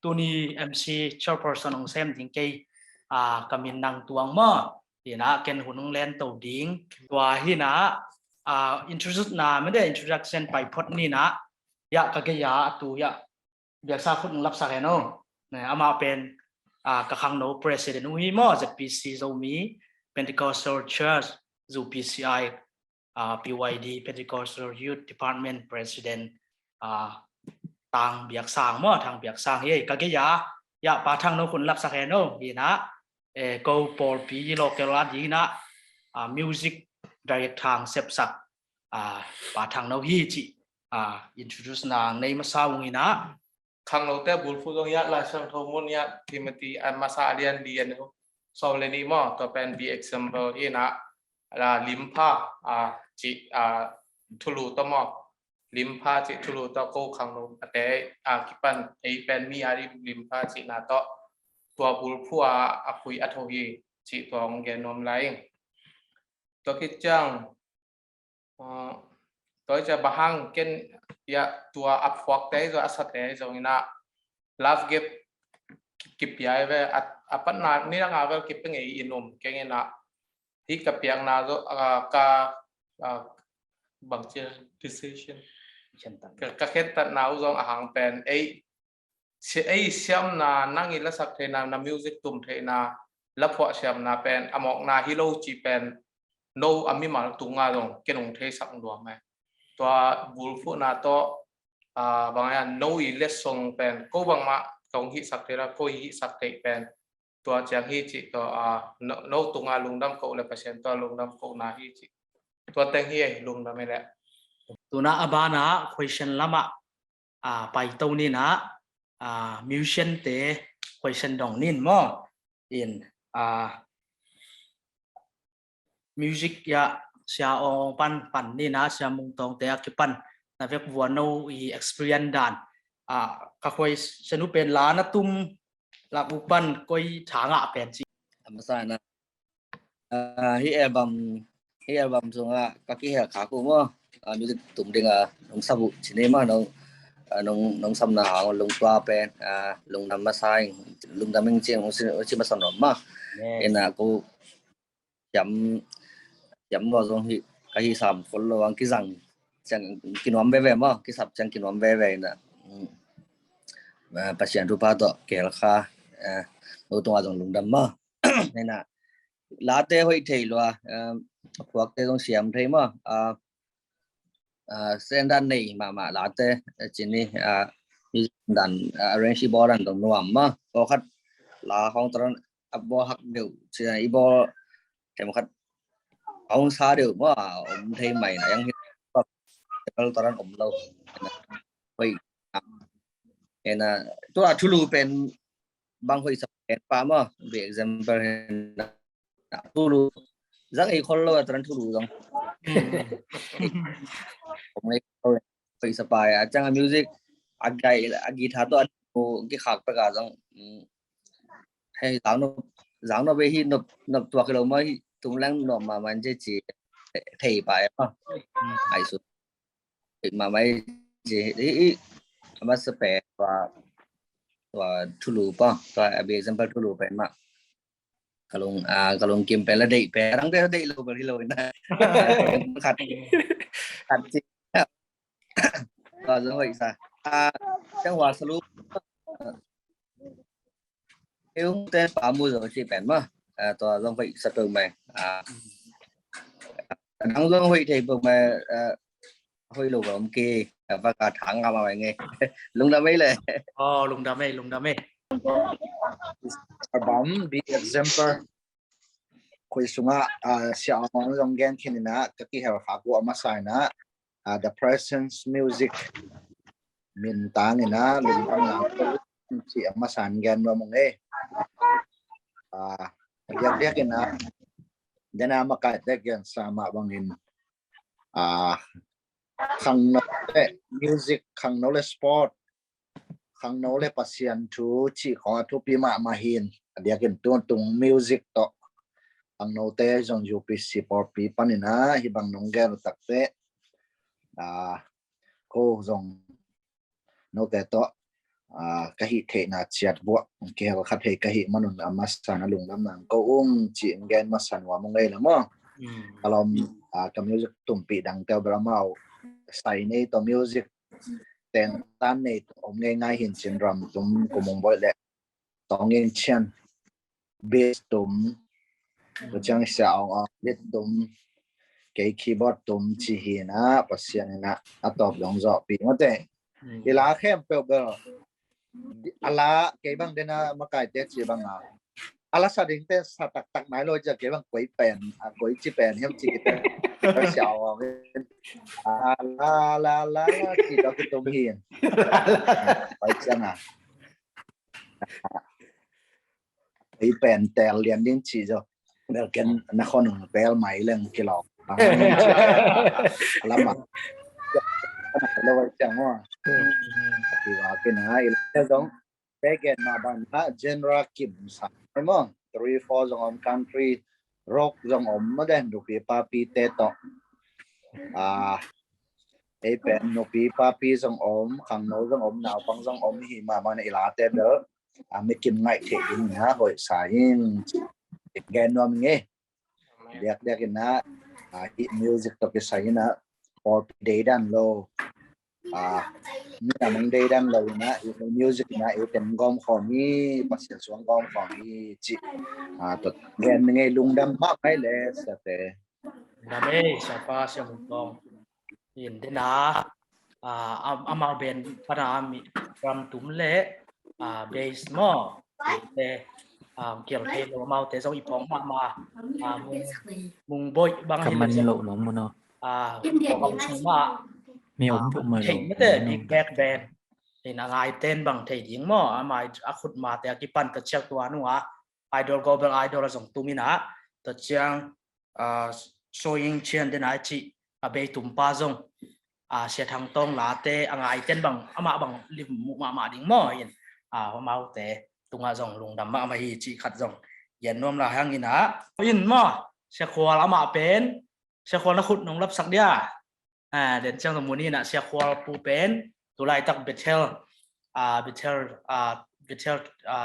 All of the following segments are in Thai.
ตัวนี้ MC chairperson ของเซมจริงๆกำมินนางตวงมั่ที่นะเกณฑ์หุ่นเล่นตัวดิ้งตัวที่นะintroduce นะไม่ได้ introduction ไปพอดนี่นะยะก็แค่ยะตัวยะเบียกซาคุณรับสักแค่โน่เนี่ยอามาเป็นกระคังโน president อุ้ยมั่ว ZPC โซมี Pentecostal Church จู PCI PYD Pentecostal Youth Department President ทางเบียกสร้างมั่วทางเบียกสร้างเฮ้ยก็แค่ยะปาทางโนคุณรับสักแค่โน่ดีนะgo for P local ดีนะmusic direct ทางเซฟสักปาทางโนฮีจิintroduce นางในมาซาวุงินะขังเราแต่บุญฟูตรงยะลายช่างทมุนยะที่มันตีอันมาซาเรียนเรียนเขาสอบเลยนี่มั่วตัวเป็น be example ที่นะลิมพาจิทุลูตมอลิมพาจิทุลูตโกขังเราแต่กิปันไอเป็นมีอาริลิมพาจินาโตตัวบุญฟูคุยอัฐวีจิตัวองเกนอมไลน์ตัวคิดจังตัวจะบะฮังเกนยะตัวอัพฟอกได้ตัวอัศเตย์ตรงนี้นะ love gift กิบยายเวอัปนานี่นะงาเวกิบเป็นไงอินุมเก่งนะที่กับเปียงนาโซกาบางเจอ decision ก็แค่ตัดนาอุจงอาหารเป็นไอเสียมนานั่งอิละสักเทนามิวสิกตุ่มเทนาละพอเสียมนาเป็นอมอกนาฮิโรจีเป็นโนอามิมาตุงาลงเกนงเทสักดวงไหมตัวบุลฟุนาโตบางอย่างโนอิเลสซงเป็นก็บางมาตรงฮิสักเทระก็ฮิสักเทเป็นตัวเจียงฮิจิตัวโนตุงาลุงดำโกเลเปอร์เซ็นต์ตัวลุงดำโกนาฮิจิตัวเต็งฮิลุงดำไม่แหละตัวน่ะอบานะ question ละมาไปตัวนี้นะmusician เตะ question ดองนินมั่วอินmusic ยะเสียองปันนี่นะเสียมุงตองแต่กิปันนะเวกวัวโนexperience ด่านก็ค่อยสนุเป็นล้านตุ้มหลักอุปันก็ถางเป็นสิธรรมศาสตร์นะที่อัลบั้มส่งก็กี่ขากูมั่วมิวสิกตุ่มเด้งน้องสับชินเนมาน้องสัมนาหางลงตัวเป็นลงนำมาใส่ลงนำมิงเชียงชิมาสนอมมาเอ็นกูย้ำว่าตรงที่กี่สามคนระวังกี่สั่งจังกินวันเว่ๆมั้งกี่สับจังกินวันเว่ๆนะpasienรูปาตัวเกลค่าตัวตรงลงดำมั้งนี่นะลาเต้หอยเทยลัวพวกเต้ต้องเสียมเทยมั้งเส้นด้านนี้มาลาเต้จีนี่มีด้านarrangeบอลด้านตรงนู้นมั้งก็คัดลาของตอนอับบอหักเดียวเช่นอีบอลเทมคัดของซาเดียวมั้งเทยใหม่นะยังkalauตอนนั้นเราไปตัวทุลูเป็นบางคนสับเป็นปาล์มเป็น example ทุลูจังไอ้คนเราตอนนั้นทุลูจังผมไม่ไปสบายจังมิวสิกกีตาร์ตัวนู้นกี่ขากประกาศจังให้จังโนไปที่นบตัวกิโลมาตรงแรงนบมามันจะจีเทไปป่ะไอ้สุดมาไม่จีมาสเปร์ตัวทุลูป่ะตัวเป็น example ทุลูเป็นมาkalau game เป็นละเด็กเป็นทั้งเด็กเราเป็นที่เรานะขัดจริงก็จะว่าอีกสักจังหวะสรุปเอ้ยแต่ป่ามือเราที่เป็นมาตัวต้องไปสเปิร์มไปทั้งเรื่องไปที่ผมhơi lùi vào ông kia và cả thẳng vào mọi người lùng đam mêเลยlùng đam mê album be example koi sunga sia among long gen kinina kaki ha fa ko ama sai na the presence music min tang ina lung am na si ama san gen wa mong yak ina dana makat gen sama bangin khang no le music khang no le sport khang no le pasien thu chi kho thu pi ma hin dia ken tung music to ang no te jong ju pi si por pi panina hi bang nong gel tak te ko jong no te to cái hi thể na chiat bo ke ha khat he cái hi manun amasan alung lam nang ko chi ngen masan wa mong le mo kalom ka music tumpi dang tel bramau sai nei to music ten tan nei om ngai hin chin ram tum ko mong boy le tong in chen bass tum to chang sao lit tum cái keyboard tum chi hi na pasian na atop long zo pi ngote ila khem pe be ala cái bang dena makai te chi bang ala sa ding te sa tak tak nai lo ja cái bang quấy pen quấy chi pen hem chi te ta xiao la la la chi đó cái tum hiền phải chăng quấy pen tel liền đến chi rồi nếu cái nó không được bel máy lên cái lọ lắm mà lâu vậy chẳng hoa thì là cái này là giống cái mà bạn genre kim sản đúng không 3-4 dòng country rock dòng mà đen được cái papi tết đó cái bên nó bị papi dòng khang nấu dòng nào bằng dòng thì mà này là tết đó mình kim ngày thì nhá hội sáng gen nó nghe đẹp cái na music to cái sáng na or day dan low ni namang day dan low na music na iten gom khoni pasien suang gom khoni chi to gen nghe lung dam ma kai le sa te Dame siapa siapa mungkong in dena amal ben pada mi ram tumle base mo te kiểu thế lo mau te giống ipong mà mung boy bang cầm anh lộ nó mà nó còn mà mi ống vụ mà thỉnh thế big back band thì là ai tên bằng thầy tiếng mà mà khut mà te cái pan tự check tua nữa idol go bang idol giống tu mina tự chiang showing chen den ai chi be tum pa zong sẽ thằng tông lá te ai tên bằng ama bằng lim mà ding mo yin mau te tung zong lung dam ma hi chi khat zong yen nom la hang ina in mo sẽ khwal ama pen sẽ khwal na khut nong lap sak dia den chang the muni na sẽ khwal pu pen tu lai tak betel betel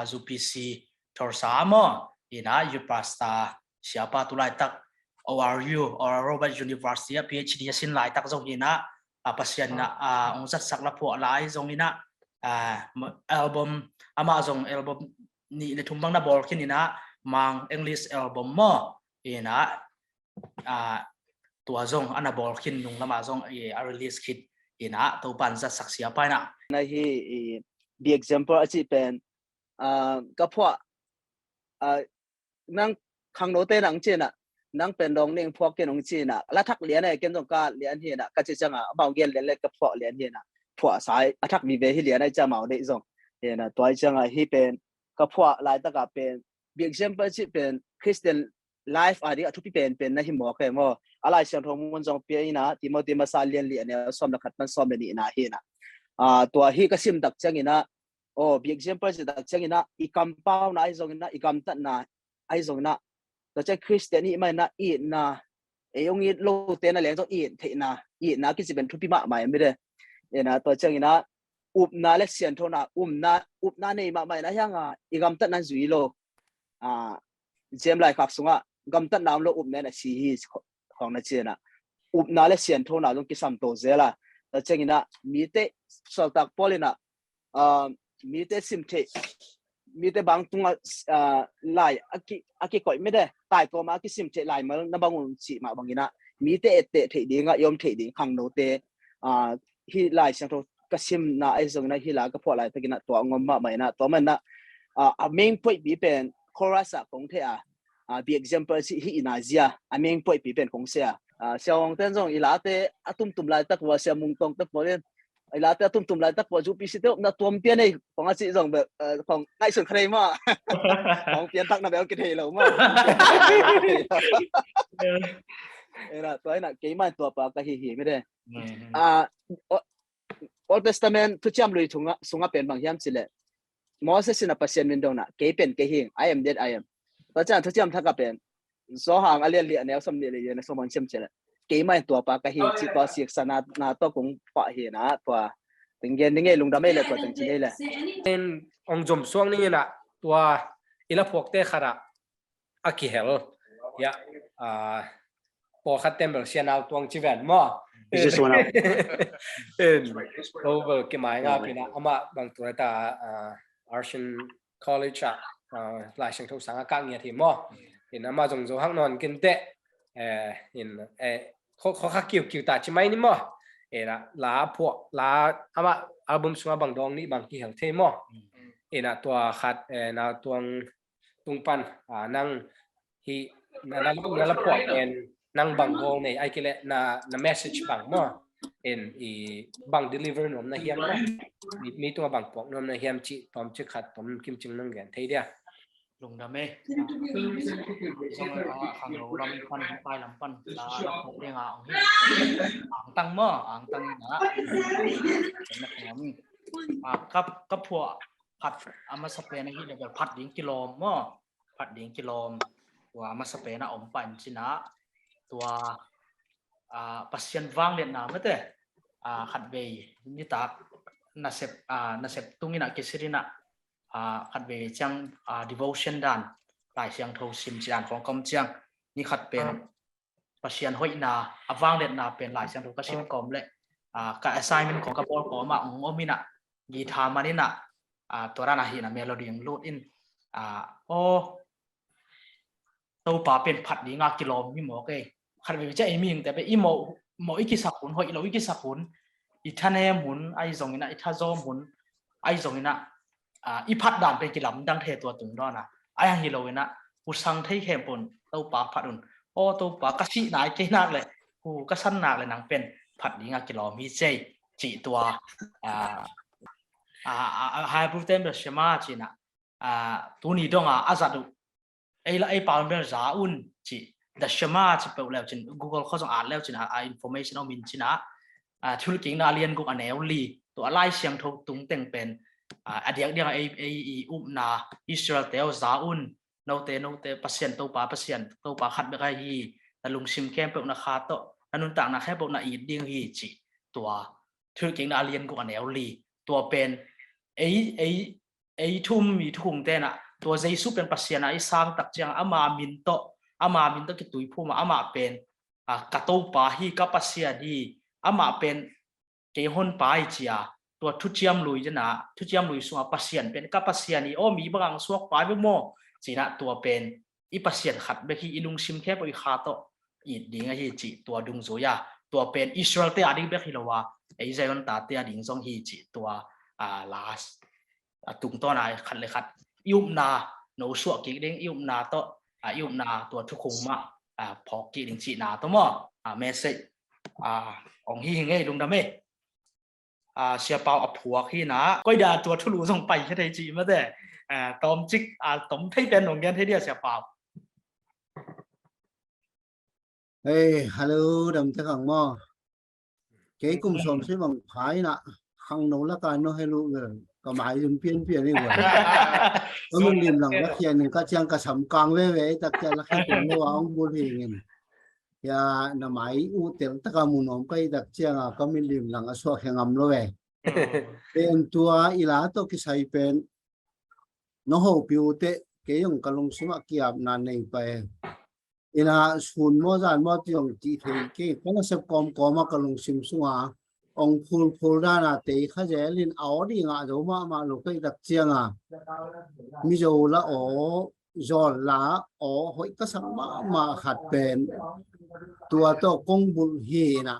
zupc thor sa mo ina yu pasta siapa tu lai tak ORU or Robert University PhD sin lai tak zong ina pasien na ong zat sak la pho lai zong ina album ama zong album ni le thumbang na bol kin ina mang English album mo ina tua zong ana bol kin nung lama zong release kit ina to pan zat sak sia pa na hi be example achi pen ka pho nang khang no te nang chena nang pen dong ning phok ke nong china la thak lian ai ken dong ka lian hi na ka chi changa bao gen le ka pho lian hi na pho sai athak mi ve hi lian ai cha mau de zong he na toy changa hi pen ka pho lai ta ka pen be example chi pen Christian life ari athu pi pen na hi mo ke mo alai siang thong mun jong pe ina Timothy ma sa lian li ne som na khat man som ni na hi na to hi ka sim tak chang ina be example chi tak chang ina I compound na ai zong ina I kam tat na ai zong na to cha Christian hi mai na I na yong I lo te na le zo I the na ki si ben thu pi ma mai mi de ina to chang ina na le sian tho na na nei ma mai na yang I kam tat na zui lo jem lai khak sunga gam tat nam lo ne na si hi khong na chena na le sian tho na long ki sam to zela to chang ina mi te sol tak polina mi te sim the mi te bang tunga lai aki koi me de tai ko ma ki sim the lai ma na bangun chi ma bangina mi te ete the dinga yom the ding khang no te hi lai sang tho ka sim na ai zong na hi la ka pho lai takina to ngom ma mai na to man na main point bi pen chorus a kong the be example si hi inazia main point bi pen kong se xiao ten zong ila te atum tum lai tak wa sia mung tong tak polen ila te atum tum lai tak wa ju pi si te na tuam pian nei kong a chi zong be kong ngai sun khrei ma kong pian tak na be ke thei lo ma era to ina ke mai to pa ka hi hi me de Old Testament tu cham lui thunga sunga pen bang hiam chile Moses in a pasien min dong na ke pen ke hing I am dead I am ta chan tu cham thaka pen so hang alian li anel som ni le ne so man chem chile ke mai to pa ka hi chi to sik sana na to kung pa hi na to ถึงเย็นนี่ไงลุงดำไม่เลยตัวจังจีนี่แหละ เป็นองจมช่วงนี้นะตัวอิละพวกเตะขระอากิเฮลยะพอคัดเต็มแบบเชียนเอาตัวจีแวนมั่ว This is one out. เราแบบกี่หมายงาปีนะอามาบางตัวตาArtian College หลายเชิงทุกสังกัดเงียทีมั่วเห็นอามาจงห้างนอนกินเตะเห็นเขาคักคิวตาชิไหมนี่มั่วละลาพวกลาอามาอัลบั้มสุมาบางดองนี่บางที่เฮลเทมั่วนะตัวขัดนาตัวตุงปันนั่งที่นั่นละพวกนั่งบางวงในไอ้กิเลนะเมสเซจบางมั่วบาง deliver นมนะเฮียมนะมีตัวบางพวกนมนะเฮียมจิตอมจิขัดตอมกิมจิงนั่งแกนเทียดีลุงดำเมสมัยขังเรามีฟันไปลำปันลาพวกเรื่องอ่างตั้งมั่วอ่างตั้งนะเป็นนักหนากับพวกผัดอามาสเปนที่เดี๋ยวผัดดิ้งกิโลมั่วผัดดิ้งกิโลว่าอามาสเปนอมปันสินะตัวpasien vang liat na mate khat be ni tak na sep tungina kisirina khat be chang devotion dan lai siang tho sim chian phong kom chang ni khat pen pasien hoina awang liat na pen lai siang tho ka sim kom le ka assignmentของ kapol ko ma ngomina gi tha manina torana hi na melody ang load in o to pa pen phat ni nga kilo mi mo keขัดไปจะไอ้มีงแต่ไปอีโมอีกิสักหุ่นหอยเราอีกิสักหุ่นอีท่านเอมหุ่นไอ้ส่งนี่นะอีท่าโจมหุ่นไอ้ส่งนี่นะอีพัดด่านไปกิลำดังเทตัวตุงด้อนะไอ้ยังฮิโลวินะกูสั่งที่เข้มปุ่นตัวปลาพัดอุ่นโอ้ตัวปลากระชินายเก่งนักเลยกูกระสั้นนักเลยนังเป็นผัดดีงากิโลมีเจจีตัวไฮพูดเต็มแบบเชมาจีนะตัวนี้ดงอาจัดไอ้ละไอ้ปลาเป็นจ้าอุ่นจีแต่เชื่อมาจะเปิดแล้วจิน Google เขาส่งอ่านแล้วจินinformation เอามินจินะธุรกิจนาเรียนกูอันแนวลีตัวไล่เสียงทงตุงเต็งเป็นเดียกไอ้อุ้มนาอิสราเอลซาอุนโนเตพัศยันตัวปาขัดไปกันฮีแต่ลุงซิมแคมเปิดนาคาโตนันนุนต่างนะแค่เปิดนาอีดิ้งฮีจิตัวธุรกิจนาเรียนกูอันแนวลีตัวเป็นไอ้ทุ่มมีทุ่งเต้นตัวใจสู้เป็นพัศยันไอ้สร้างตักจังอามามินโตอามามินตะกิตุยพูมาอามาเป็นกระตูปาฮีกับปัสยาดีอามาเป็นเกฮอนปาอิจียตัวทุจิยมลุยจนะทุจิยมลุยส่วนปัสยันเป็นกับปัสยานีโอ้มีบางส่วนปลายไปโมจีนะตัวเป็นอีปัสยันขัดเบคีอีลุงซิมแค่ไปขาโตอีดิ่งไอฮีจีตัวดุงโซยาตัวเป็นอิสราเอลเตอดิเบคีลาวาไอเซวันตาเตอดิ่งซงฮีจีตัวลาสตุงตัวนายขัดเลยขัดยุบนาโนสัวกิกเด้งยุบนาโตยุนาตัวทุกคงมาพอกีดิงจีนาตัวมั่วเมสเซจองฮีไงลุงดำเมเชียเปาอับผัวขี้นะก็ด่าตัวทุลุส่งไปแค่ไทยจีมาแต่ตอมจิกตอมให้เป็นหนุ่มแกนให้เดียเชียเปาเฮ้ยฮัลโหลดำเจ้าของมั่วเก๋กลุ่มสมใช่บังพายนะข้างโน้นละกันโน้ให้รู้เลยก็หมายถึงเปลี่ยนนี่หว่าแล้วมันริมหลังนักเรียนหนึ่งก็เชียงกระสำกลางเว้ยแต่จะรักแค่ตัวเมื่อวานบุญเองอย่าหน้าหมายอูเตียงตะกามุนอมก็แต่เชียงก็มีริมหลังก็สวกแข่งอำเลยเป็นตัวอีหลาตัวที่ใช้เป็นน้องหูผิวเตะเกี่ยงกระลงสมัครเกียบนานในไปอีน่าส่วนมั่วจานมั่วที่ยงจีเทเกี่ยก็น่าจะกอมมากระลงซิมสัวองพูดด้านเตะข้าจะเล่นเอาดีงาจะมาลูกก็ตักเจียงมิโจละอ๋อจอละอ๋อหอยก็สังมาขัดเป็นตัวโตกงบุญเฮนะ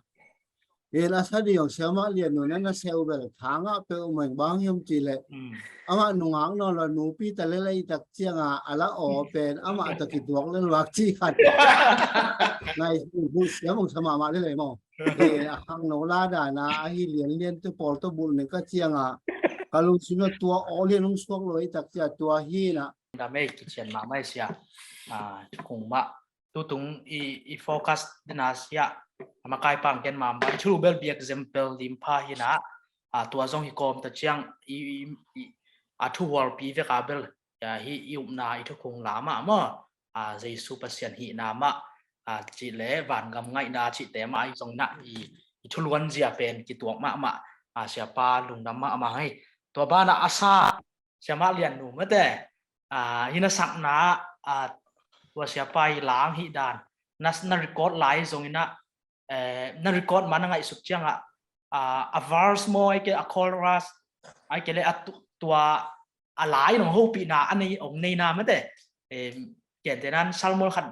เวลาถ้าเดียวเสียมาเรียนหนูนั่นนะเซลแบบทางเปลเหมือนบางยมจีเลยอามาหนุ่งหางนอนละหนูปีแต่เล่ยตักเจียงอะไรอ๋อเป็นอามาตะกิดวงเล่นวักจีขัดในบุญเสียมึงสมามาได้เลยมั้งข้างโนลาดานะไอ้เรียนตัวปอลตัวบุญเนี่ยก็เจียงกาลุสินะตัวอ๋อเรียนลุงสวกเลยตักเจียตัวฮีนะดำเมกิเชียนมาไม่เสียคงมาตัวตรงอีโฟกัสดินาเซียมาใกล้ปังกันมาไม่ชูเบลบีเอ็กซ์เซมเปิลดิมพาหินะตัวทรงฮิโกมตะเจียงทุวอลปีเวกาเบลฮีอิวนาทุกคงลามาเมื่อใจซูเปอร์เซียนฮีนามาจีเล่วันกำไงนาจีแต่มาทรงน่ะทุลวนเจียเป็นกี่ตัวมา เสียปาลุงดำมาให้ตัวบ้านอาซาเสียมาเรียนหนูไม่แต่ฮินาสักนะตัวเสียไปหลังฮิดานนักรีคอร์ดไลน์ตรงนี้นะนักรีคอร์ดมันง่ายสุดจังverse มอยเกอ chorus ไอ้เกเลยตัวอะไรของฮูปีน่ะอันนี้องค์ในน่ะไม่แต่เขียนแต่นั้นซัลมอนขัด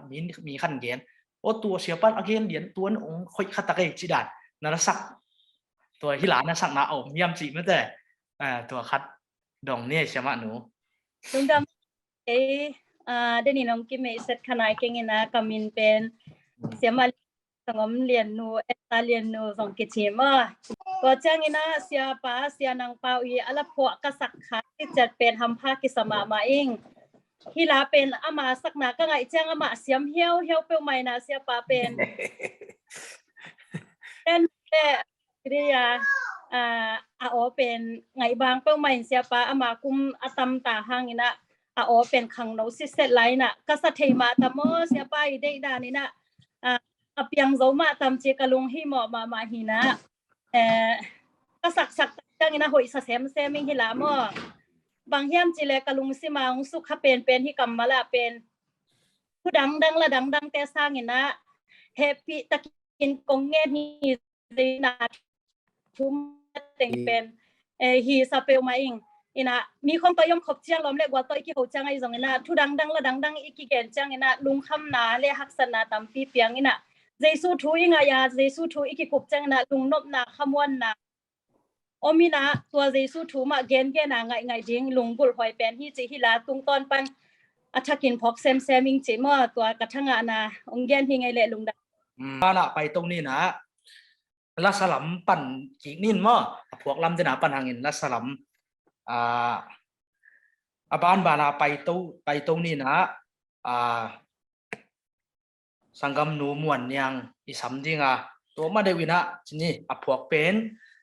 มีขันเขียนโอ้ตัวเสียปันอักเขียนเหรียญตัวนั้นองค์ค่อยขัดตะเกียบจีดานนั่นสักตัวที่หลานนั่นสักนะองค์ยำจีไม่แต่ตัวคัดดองเนี่ยใช่ไหมหนู ลุงดำเดี๋ยวนี้น้องกิมเสร็จขนาดเก่งนะกามินเป็นเสียมาสงมเรียนนูเรียนนูสองกิจมาก็จังนะเสียป้าเสียนางเปาอีอลพวกษักขาที่จะเป็นทำภากิสมาเองที่ลาเป็นอามาสักนาก็ไงจังอามาเสียมเหี่ยวเปียวใหม่นะเสียป้าเป็นแต่เรียอาโอเป็นไงบางเปียวใหม่เสียป้าอามากุมอตมตาหางนี่นะอาโอเป็นขังโนซิเซตไลน์น่ะก็สะเทมาตะโมเสียป้าได้ดานี่นะเปียงโซมาตามเจกลุงให้หมอมาหินะก็สักจังนี่นะหอยสะเซมมิงหิลามอบางเฮียมจิเลกลุงสิมาสุขเป็นที่กำมาละเป็นผู้ดังแต่สร้างนี่นะเฮปีตะกินกงเงนี่ดีนะทุ่มแต่งเป็นฮีซาเปลมาเองอีนะมีคนตัวยมขบเจียงล้อมเล็กว่าตัวอีกเขาจังไอ้ตรงนี้นะทุดังอีกแก่จังนี่นะลุงคำนาเลหักษณะตามปีเปียงนี่นะเจสูทูอิงายาเจสูทูอีกขบจังนะลุงนบนาขมวนนะโอมีนะตัวเจสูทูมาเกณฑ์แก่นาไงจริงลุงบุลหอยเป็นที่จีฮิลาตุงตอนปันอัชกินพอกเซมมิงจิมตัวกระทั่งนะองเกณฑ์ที่ไงแหละลุงดาบ้านไปตรงนี้นะลัสลัมปั่นจีนินมั้งพวกลำจะหนาปั่นหางเงินลัสลัมบ้านไปตรงนี้นะสังกัมนูมวนยังอีสามจริงตัวมาเดวินะทีนี้พวกเป็น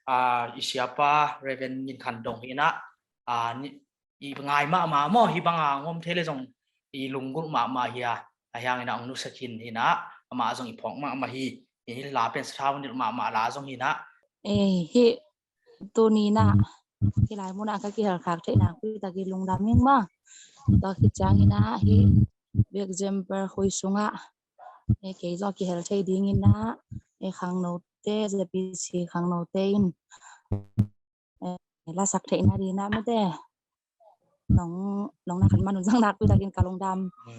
อีเสียปาเรเวนยินขันดงหินะอีบงายมาหม้อฮิบังงอมเทเลจงอีลุงกุมาเฮียยังอินะองนุสกินหินะมาจงอีพองมาฮีอีลาเป็นสถาวันมาลาจงหินะฮิตัวนี้นะที่หลายมุนาก็กี่หลักเทนะคุยตะกี้ลุงดำยังบ้างตอนที่จังหินะฮิเบียกเจมเปอร์คุยสุงะเคยจอกกี่หลักเทดิ้งนะขังโนเตจะปีสีขังโนเตนลาสักเทนะดีนะไม่ได้น้องนักขันมันจังนักคุยตะกี้กับลุงด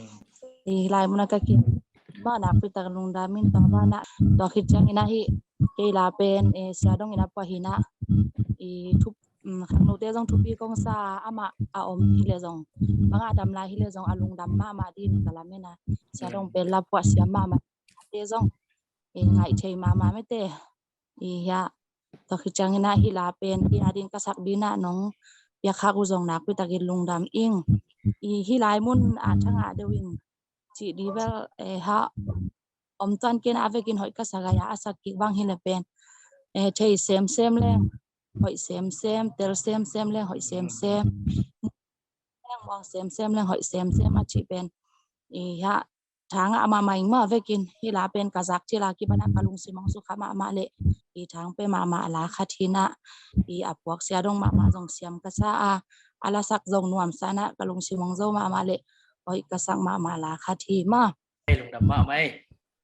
ำที่หลายมุนาก็กี่บ้านนักคุยตะกี้ลุงดำมินตอนบ้านนะตอนที่จังหินะฮิเคยลาเป็นเสียดงหินะปะหินะทุกขังโนเตจงทุบีกงซาอามาอาอมฮิเลจงบางอาดำลายฮิเลจงอาลุงดำมาดินกะละเมนะเสียดงเป็นลาปวดเสียมาเตจงไงเทมาไม่เตยาตอคือจังนะฮิลาเป็นที่นาดินกษักบินะน้องยาคากุจงนักวิตากินลุงดำอิงฮิลายมุนอาช่างอาเดวิงจีดีเวลฮะอมตันกินอาเวกินหอยกษักยาอาสักกิบางฮิเลเป็นเทเซมแรงหอยเซมเตลเซมแรงหอยเซมแรงมองเซมแรงหอยเซมอาชีเป็นฮะทางอามาใหม่เมื่อเวกินฮิลาเป็นกษักที่ลากิบานักลุงสิมังสุขมาเละทางไปมาลาคาทินะอับวกเสียดงมาจงเสียมกษาอาลาสักจงนวมสานะกลุงสิมังโจมาเละหอยกษักมาลาคาทีมาลุงดำมาไหม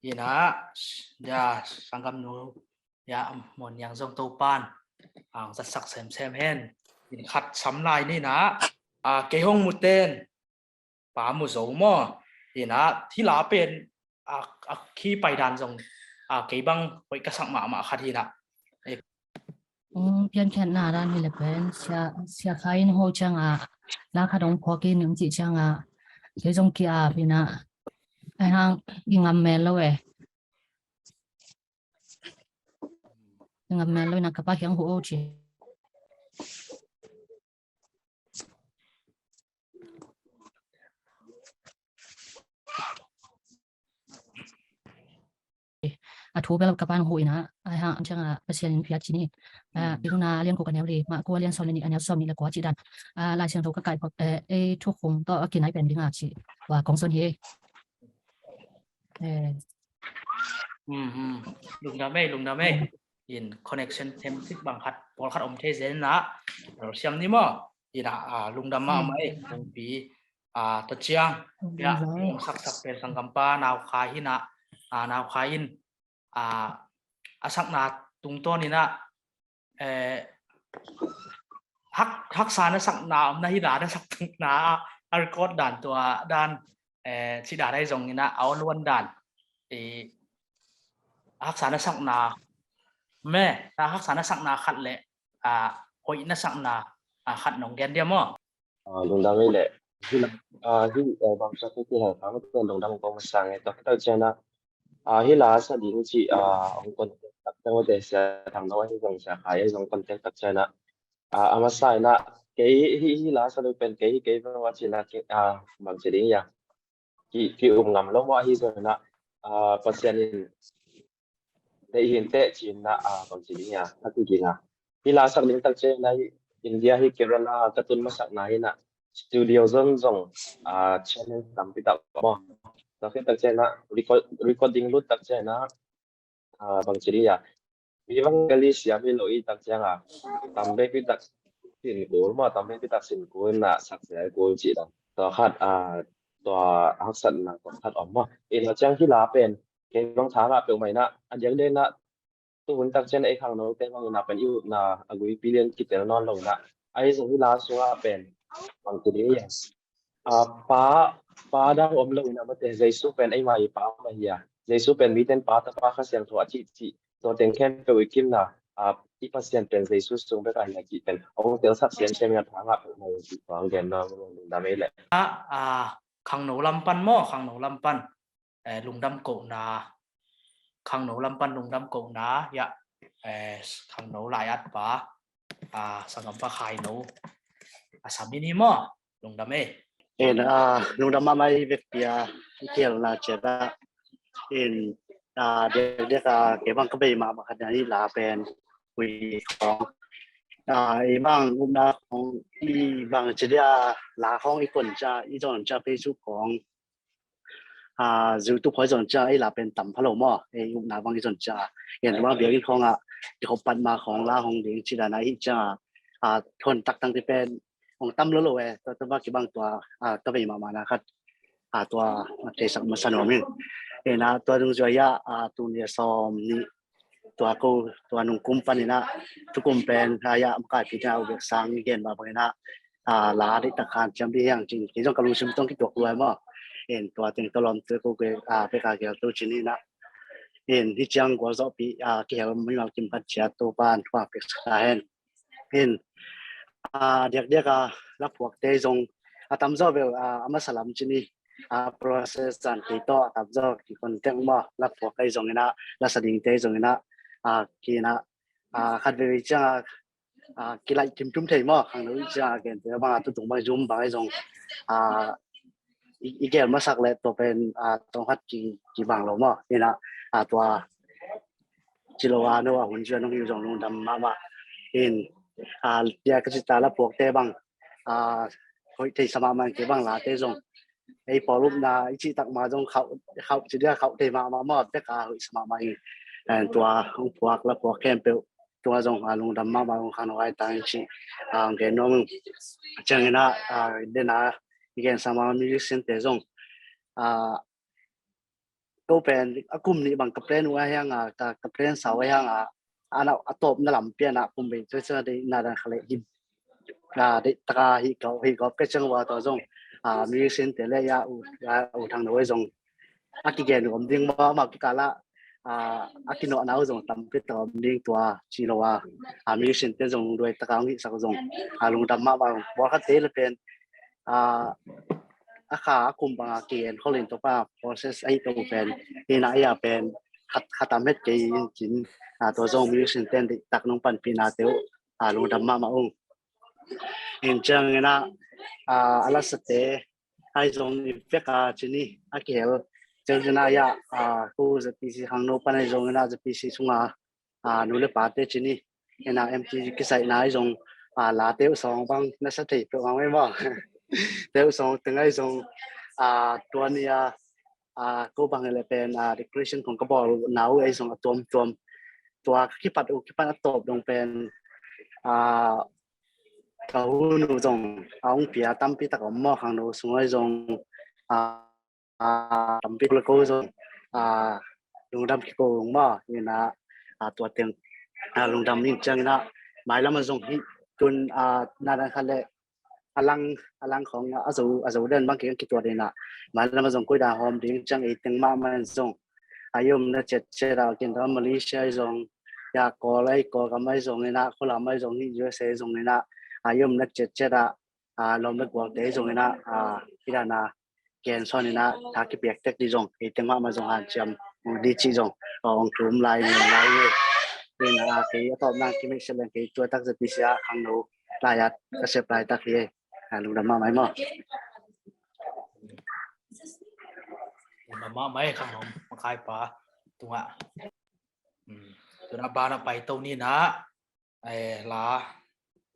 ยีนะยาสังกัมนูยาหมอนยังจงตูปานจัดสักเซมเฮนยินขัดสำลายนี่นะเกยฮงมุเตนป่ามุโซมอยีนะที่ลาเป็นขี้ไปดันจงเกยบังไปกระสังมาคาทีนะเพียงแค่หน้าด้านนี่แหละเป็นเสียใครนโหจังลาคาดงพอกินหนึ่งจีจังเกยจงกี้พี่นะไอ้ห้างยิงอเมลแล้วngam melo na kapag yang huo chi thu bel kapan hui na ai ha changa pasien phiat chi ni iruna lian ko kanel ri ma ko lian son ni anel som ni la ko chi dan la siang tho ka kai phok thu khung to akin ai pen dinga chi wa kong son hiลุงดาเม่ in connection thêm thích bằng khát bỏ khát om thế giới na rồi xem đi mà ina lungdam ma mai kong pi to chiang ya sak sak pen sangkampa naw khai hina naw khai in asak na tung to ni na hak sa na sak na na hi na sak na record dan tua dan si da dai zong ni na au luan dan hak sa na sak na me ta hak sa na sak na khat le hoi na sak na khat nong gen dia mo lùng đam ấy lệ khi bằng sắc cái thì hàng tháng cái lùng đam công sang ấy tập tới trên đó hi là sẽ đi chị ông quân tập trong cái sẽ thằng đó thì dòng sẽ khai dòng content tập trên đó mà sai na cái hi là sẽ được bên cáiว่าchỉ là cái bằng chỉ đi ya cái ngầm lúc mà hi rồi na pasien để hiện tại chỉ là bằng chỉ đi ya các cái gì na hi là sẽ đến tập trên này India hi Kerala katun masak na hi na studio zong zong channel tam pi tak mo ta khi tak chena recording lut tak chena bang chiri ya bang galis ya mi loi tak changa tambe pi tak sin ko ma tambe pi tak sin ko na sak se ko chi da to khat to hak san na ko khat om ma in la chang hi la pen ke bang tha la pe mai na an yang de na tu hun tak chen ai khang no te bang na pen yu na agui billion ki tel non lo na ai zo hi la suwa pen bang chiri ya pa đang ôm lâu nè mà thế giấy số pen ấy mà pa mà ya giấy số pen mi ten pa ta pa khá xiang thua chi to ten khen pe wiki na ít pa xiang pen giấy số sung pe cái này chi pen ông tiêu sắc xiang xem nhà thang à này chi quang gen nó đam mê lệ khang nấu lampan mo khang nấu lampan lung đam cổ na khang nấu lampan lung đam cổ na ya khang nấu lại at pa sangam khai nấu sabi ni mo lung đam mê nung dama mai vektia kiel na cheta in de ke bang ka be ma ba khan ni la pen wi khong bang na khong bang chedia la khong kon cha zon cha pe su khong zu tu phoi zon cha la pen tam phalo mo na bang zon cha yen wa bia khong ko pan ma khong la hong ding chi da na hi cha thon tak tang ti penองตั้มแล้วเลยตัวว่ากี่บางตัวก็เป็นมานะครับตัวเทสักมาสนอมินะตัวตรงจุยตัวเนี่ยซ้อมนี่ตัวกูตัวนุ่งคุ้มปันนี่นะทุกคนเป็นรายมกายพิจารณาเบิกสังเกณฑ์มาเป็นนะลาดิตะคารจำได้ยังจริงที่ต้องกำลังชิมต้องคิดตัวด้วยมั้งตัวเต็งตลอดตัวกูไปการเกี่ยวตัวชิ้นนี้นะที่จังกว่าจะปีเกี่ยวไม่มากินปัจจัยตัวบ้านว่าเป็นสาเหตุเด็กรับพวกเตยงตามเจ้าเบลมาสลัมจีนี่process จานที่ต่อตามเจ้าที่คนเต็งมารับพวกเตยงนี่นะรับสดิ่งเตยงนี่นะกีนะขัดเวริจ้ากีฬาทีมจุ่มเทยมาขังนู้นจ้าเกินแต่บางตัวตรงบางจุ่มบางไอ้จงอีเกลมาสักเลยตัวเป็นตรงฮัดกี่บางเรามานี่นะตัวจิโรวาโนหุ่นเชื่อน้องอยู่จงลงดำมาเดียก็จะตาละพวกเตบังคอยที่สมามันเก็บบังลาเตจงไอ้พอรูปนาไอ้ที่ตักมาจงเขาจะเรียกเขาเตมามอบเด็กหอยสมามันตัวของพวกละพวกแคมเปลตัวจงลงดำมาบางขันไว้ตั้งชีเกณฑ์น้องจังนะเดน่าเกณฑ์สมามันมีเส้นเตจงก็เป็นกลุ่มนี้บางกับเพลนว่ายังกับเพลนสาวยังanak atop na lampian na kumbe so de na dan khale hi de taka hi ko pe chang wa to jong mi sin te le ya u thang noi jong aki gen om ding ma ki kala akino na jong tam pe to ding tua chi lo wa mi sin te jong doi taka ngi sak jong lung dam ma ba wa kha te le pen akha kum ba ki en kholin to pa process ai to pen ina ya pen khatam het ke jinตัวจงมีสิ่งเต้นตักน้องปันปีนาเตียวลงดำมาองเห็นจังนะอาลาสเตไอจงเฟกจีนี่อาเกลจังนะยากูจะปีสิหังโนปันไอจงนะจะปีสิสุงนูเลปาเตจีนี่นะเอ็มจีกิสัยนะไอจงลาเตียวสองบังนัสติตัวไม่บ้างเตียวสองถึงไอจงตัวนี้กูบังเลยเป็นdecoration ของกระบอกหนาวไอจงตัว ตัวขี้ปัดอุขี้ปัดตบลงเป็นเขาหนูจงเอาเปียตั้มปีตะกหม้อขังหนูสวยจงตั้มปีละกูจงลุงดำขี้โกงหม้อนี่นะตัวเต็มลุงดำนี่จังนะหมายแล้วมาจงที่จนนาดันคันเลยอลังของอาจูเดินบางเกี่ยวกับตัวเดนะหมายแล้วมาจงกุยดาหอมดิ้งจังไอตึงมามันจงอายุมันเจ็ดเรากินตอนมาเลเซียจงอยากก่ออะไรก่อกับไม่จงเลยนะคนละไม่จงนี่USAจงเลยนะอายุมันเจ็ดลมเล็กกว่าเดย์จงเลยนะพิจารณาเกณฑ์ซ้อนเลยนะถ้าคิดเปียกเต็กดีจงไอตึงมาจงหันจำดีจีจงองกลุ่มลายเป็นที่ตอบนั่งที่ไม่เฉลี่ยที่ตัวตักจะพิเศษขังหนูลายก็เสียปลายตักเลยลุงดำมาไหมมั้งลุงดำมาไหมข้างน้องมาขายปลาตัวตัวบ้านไปตัวนี้นะ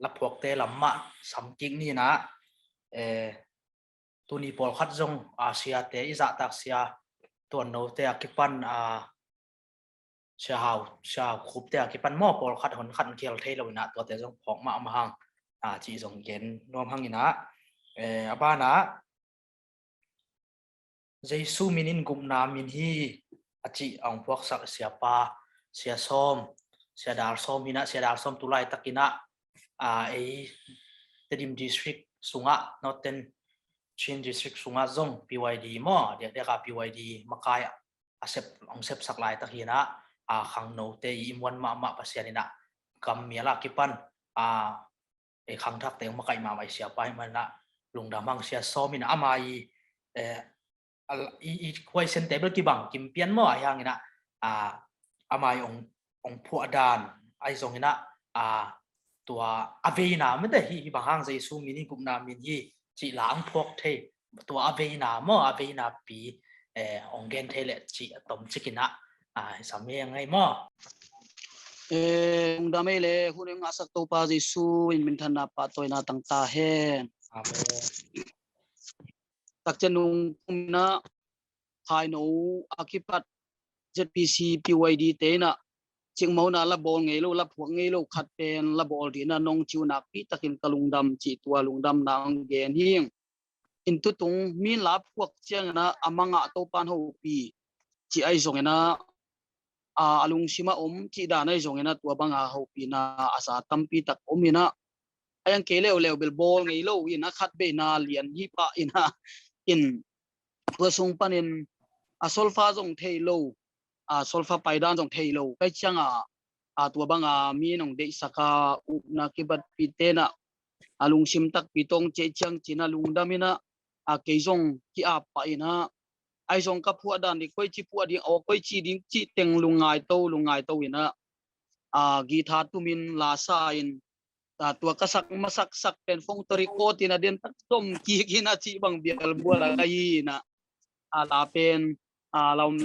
ละพวกเตลำมะสำจิงนี่นะตัวนี้พอคัดจงอาเซียเตอิจตักเสียตัวโนเตอกิปันเช้าคุบเตอกิปันหม้อพอคัดหนคัดเคียวเทลวินะตัวเตจงพอกมามาหังจีจงเย็นรวมหังนี่นะบ้านนะเจสูมินินกุมนามินฮีจีองพวกสักเสียปาเสียส้มเสียดาร์ส้มมินะเสียดาร์ส้มตุไลตะกินะเตดิมดิสทริกสุงะนอตเทนชินดิสทริกสุงะจง PYD มั้งเดี๋ยวกับ PYD มาขายเซปสักไลตะกินะขังโนเตอิมวันมาปัสยานินะกัมเมียละกิปันขังทักเตงมาไกมาไว้เสียไปมันละลุงดามังเสียซ้อมินะอามาอีควยเซนเตเบิลกิบังกิมเปียนมั้งอย่างนี้นะอามาองผัวดานไอซงนะตัวอเวนาไม่ได้ฮีบางห้างใจซูมินิกุมนามินฮีจีหลังพวกเทตัวอเวนามั้งอเวนาปีองเกนเทเลจีตมจิกินะสามียังไงมั้งดาไม่เลยคุณยังอาศักตัวปาจิสูอินมินทันนาปะตัวนาตั้งตาเฮนตักจะนุ่งนะภายโนอาคิปัด ZPC PYD เตนะจึงเมานาละบอลไงลูกละพวงไงลูกขัดเป็นละบอลที่น่ะน้องจิวนักปีตะกินกะลุงดำจีตัวลุงดำนางเกนหิงอินตุตุงมีลาพวกเจียงนะอามังะโตปานหูปีจีไอซงนะลุงชิมาจีดานไอซงนะตัวบังอาหูปีนะอาสาตัมปีตักนะไอยังเกเลวเบลบอลไงลูกอินะขัดเบนาเลียนฮิปะอินะอินตัวทรงปันินโซลฟาจงเทโลโซลฟาไปด้านจงเทโลไปเชียงตัวบังมีน้องเด็กสักอุนักบัดปีเตนะลุงชิมตักปีตงเจียงจีน่าลุงดามินะเกยจงที่ไปนะไอจงกับผัวด้านนี้ค่อยจีผัวดิ้งค่อยจีดิ้งจีเต็งลุงไงโตอินะกีทาตุมินลาซาอินตัวกษักมาสักเป็นฟงตริโกตินะเดินตักต้มกีกินาจีบังเบียลบัวละไงนะลาเป็น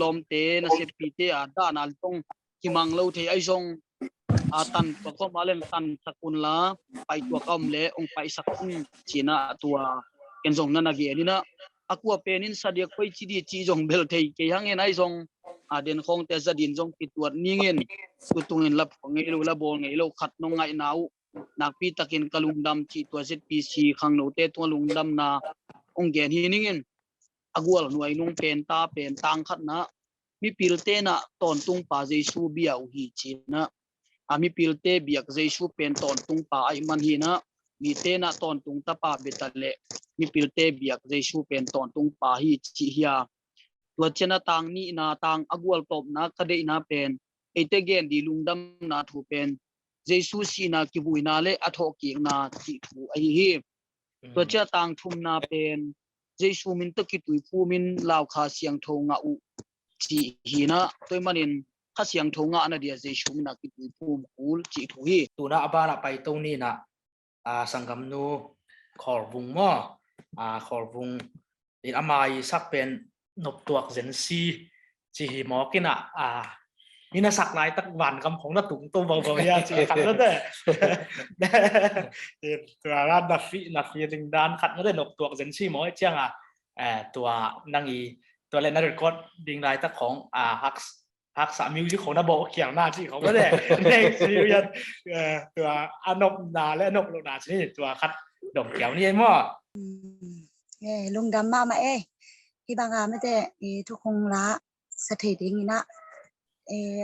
ลมเตนะเสปีเตด้านอัลตงที่มังเลวเทไอซงตันตัวก็มาเล่นตันสกุลละไปตัวก็มเละองไปสักจีน่าตัวเอ็นซงนั่นนะเกียนี่นะaku penin sadia koi chi di chi jong bel thei ke hang en ai jong den khong te zadin jong pitwat ningin kutungin lap ngai lo la bol ngai lo khat no ngai nau nak pi takin kalung dam chi to ZPC khang no te to lung dam na ong gen hi ningin agwal nuai nung pen ta pen tang khat na mi pilte na ton tung pa jesu bia u hi chi na ami pilte biak jesu pen ton tung pa ai man hi na mi te na ton tung ta pa betale mi pilte biak jesu pen ton tung pa hi chi hiaตัวเชนะตังนี่นาตังอากวลตบนะคดีนาเป็นไอเตเกนดีลุงดำนาถูเป็นเจสุสีนากิบุยนาเลอทอกิงนาจิถูไอฮีตัวเชตังทุมนาเป็นเจสุมินตะกิตุยภูมินลาวคาเสียงโทงะอุจิฮีนะตัวมันเองข้าเสียงโทงะนะเดียเจสุมินากิตุยภูมิอูลจิถูฮีตัวน่ะบ้านไปตรงนี้นะสังกัมนูขอรุงมั้งขอรุงอินอามายสักเป็นนบตัวเซนซีจีหมอกินมีน่าสักลายตักวันคำของน่าตุ่มตัวเบาๆยาจีขัดแล้วเด้ตัวร้านนักฟีดิงดานขัดแล้วเด้นบตัวเซนซีหมอเจียงตัวนั่งอีตัวเล่นนักเรียนก็ดิงลายตักของฮักส์ พักสามิวที่ของนาโบเขียงหน้าที่เขาไม่ได้ในซีเรียนตัวอนบนาและอนบลงนาชนิดตัวคัดดอกเขียวนี่มั่ว ลุงดำมามาที่บางไม่แต่ทุกคงละสถิตินี่นะ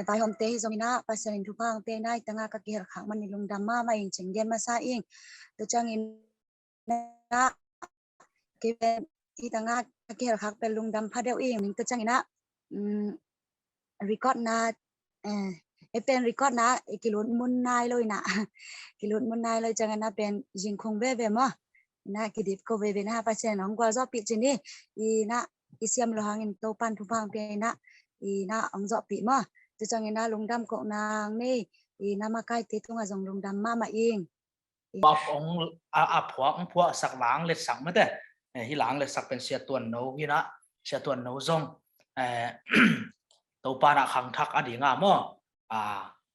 ไปหอมเตยจงนะภาษาอินทุพังเตยได้ตั้งกะเกียร์ขังมันลุงดำมาเองเฉียงเย็นมาซาเองตัวจังอินนะเก็บที่ตั้งกะเกียร์ขังเป็นลุงดำพาเดียวเองตัวจังอินะรีคอร์ดนะเป็นรีคอร์ดนะกิโลมุนนายเลยนะกิโลมุนนายเลยจังนะเป็นยิงคงเว่มั้งนะกิดิบก็เว่นะภาษาน้องกว่าจะปิดจีนี่นะisiam lohangin topan thupang pe na na angzo pi ma tu chang na lungdam ko nang ni na makai te thunga jong lungdam ma ma ing bọc ông ông phua sạc láng lết sạc mất đấy hi láng lết sạc bên xe tuần nấu hi đó xe tuần nấu rong tàu pa đã khang thắc ở đi ngà mò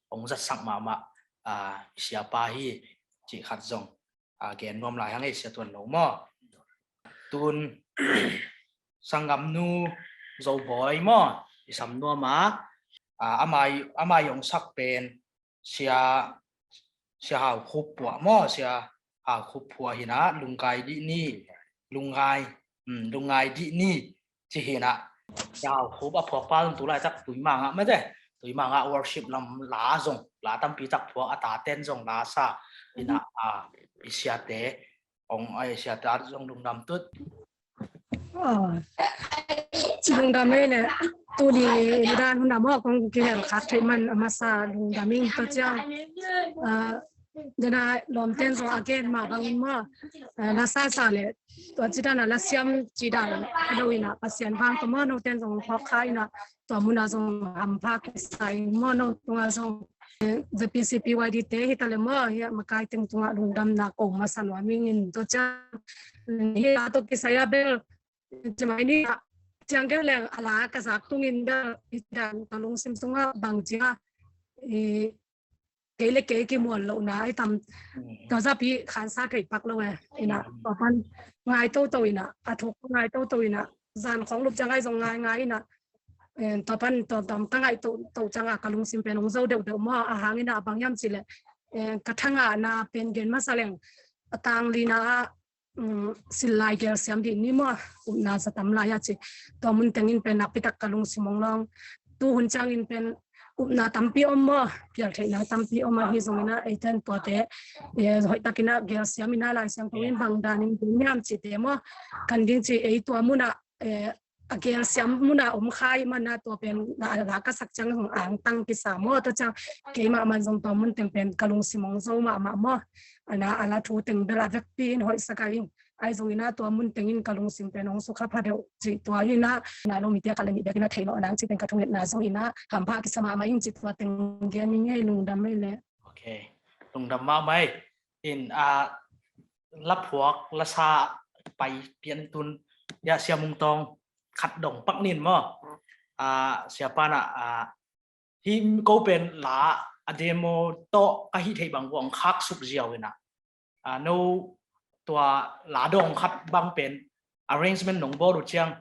ông rất sạc mà xe pa hi chỉ khát rong ghen nom lại hàng ấy xe tuần nấu mò tuần sanggam nu dầu bòi mò sắm nua má amai yong sắc pen xia hào khúc bùa mò xia hào khúc bùa hi na lungai di ni chỉ hi na hào khúc phò pa tu lại chắc tuổi mang mấy đấy tuổi mang worship làm lá rong lá tam pi chắc phò ta ten rong lá sa hi na xia te ông ai xia ta rong lung nam tut lung đam ấy nè tôi đi ra lung đam họ cũng kia là khác thấy mình mà sa lung đam mình tôi cho giờ này làm tên rồi again mà bằng mà là sa lệ tôi chỉ là là xiêm chỉ đàn đâu nè pasien phang tôi mà nó tên rồi họ khai nè tôi muốn là rồi làm phá cái sai mà nó tôi rồi the PCPYD te hi tale mo ya makai teng tunga lung đam na ko masan wa mingin to cha hi to ki saya bel jamai ni jangan leng ala kasak tungin da dan talung sim sunga bang jinga kele ke ki mon lo na ai tam to za pi khan sa kai pak lo ina to pan ngai to ina athuk ngai to ina zan khong lup jangai jong ngai ina to pan to tam tangai to changa kalung sim pen ong zo de mo a hangina bangyam chile kathanga na pen gen ma saleng atang lina silai gel siam di ni mo na sa tam la ya chi to mun tengin pen apitak kalung simong long tu hun changin pen na tampi ommo pial theina tampi omma hi zongina eitan to te hoi takina gel siam ina la siam ko in bang danin nyam chi te mo kan ding chi ei to muna agel siam muna khai mana to pen na ka sak chang hong ang tang ki sa mo to chang ke ma man zong to mun teng pen kalung simong zo ma mo ana ala thu teng bela vek pin hoi sakain ai zong ina to mun tengin kalung sim pen ong sukha pha de chi to ina na lo mi te ka le mi de na thailo anang chi pen ka thung na zong ina ham pha ki sama ma ing chi to teng ge ni ngai lung dam mai le okay lung dam ma mai in lap huak la sa pai pian tun ya sia mung tong khát đồng bắc niên mà siapa na hi câu bên là demo to cái hi thấy bằng vòng khác sụp diều vậy nè no tua lá đồng khát bằng bên arrangement nông bộ được chăng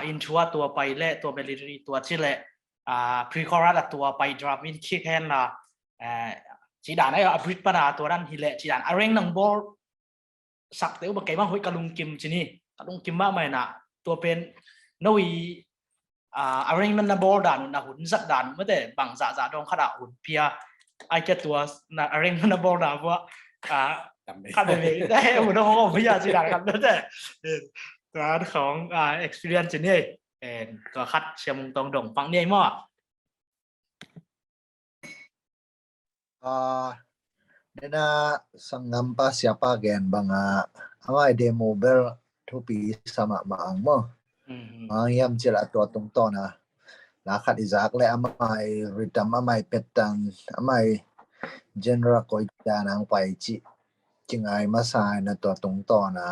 intro tua bay lệ tua melody tua chỉ lệ pre-chorus là tua bay drum in kick hand là chỉ đàn ấy bridge pana tua đàn hi lệ chỉ đàn arrange nông bộ sắp tới một cái bằng hội kalung kim chỉ ni kalung kim mà mày nè tua bên noi arrangement na board dan na hun zat dan ma de bang za dong khada hun pia ai ke tua na arrangement na board da wa khada le da hun ho pia chi dan kan deตัวของ experience นี่ตัวคัดเชียมตรงดงปังนี่มั้งนี่นะสังกัมpa siapa gen banga amai demo bel thupi sama maang mo yam chila to tung to na la khat izak le amai ritam amai petang amai genre koi ta nang pai chi chingai ma sai na to tung to na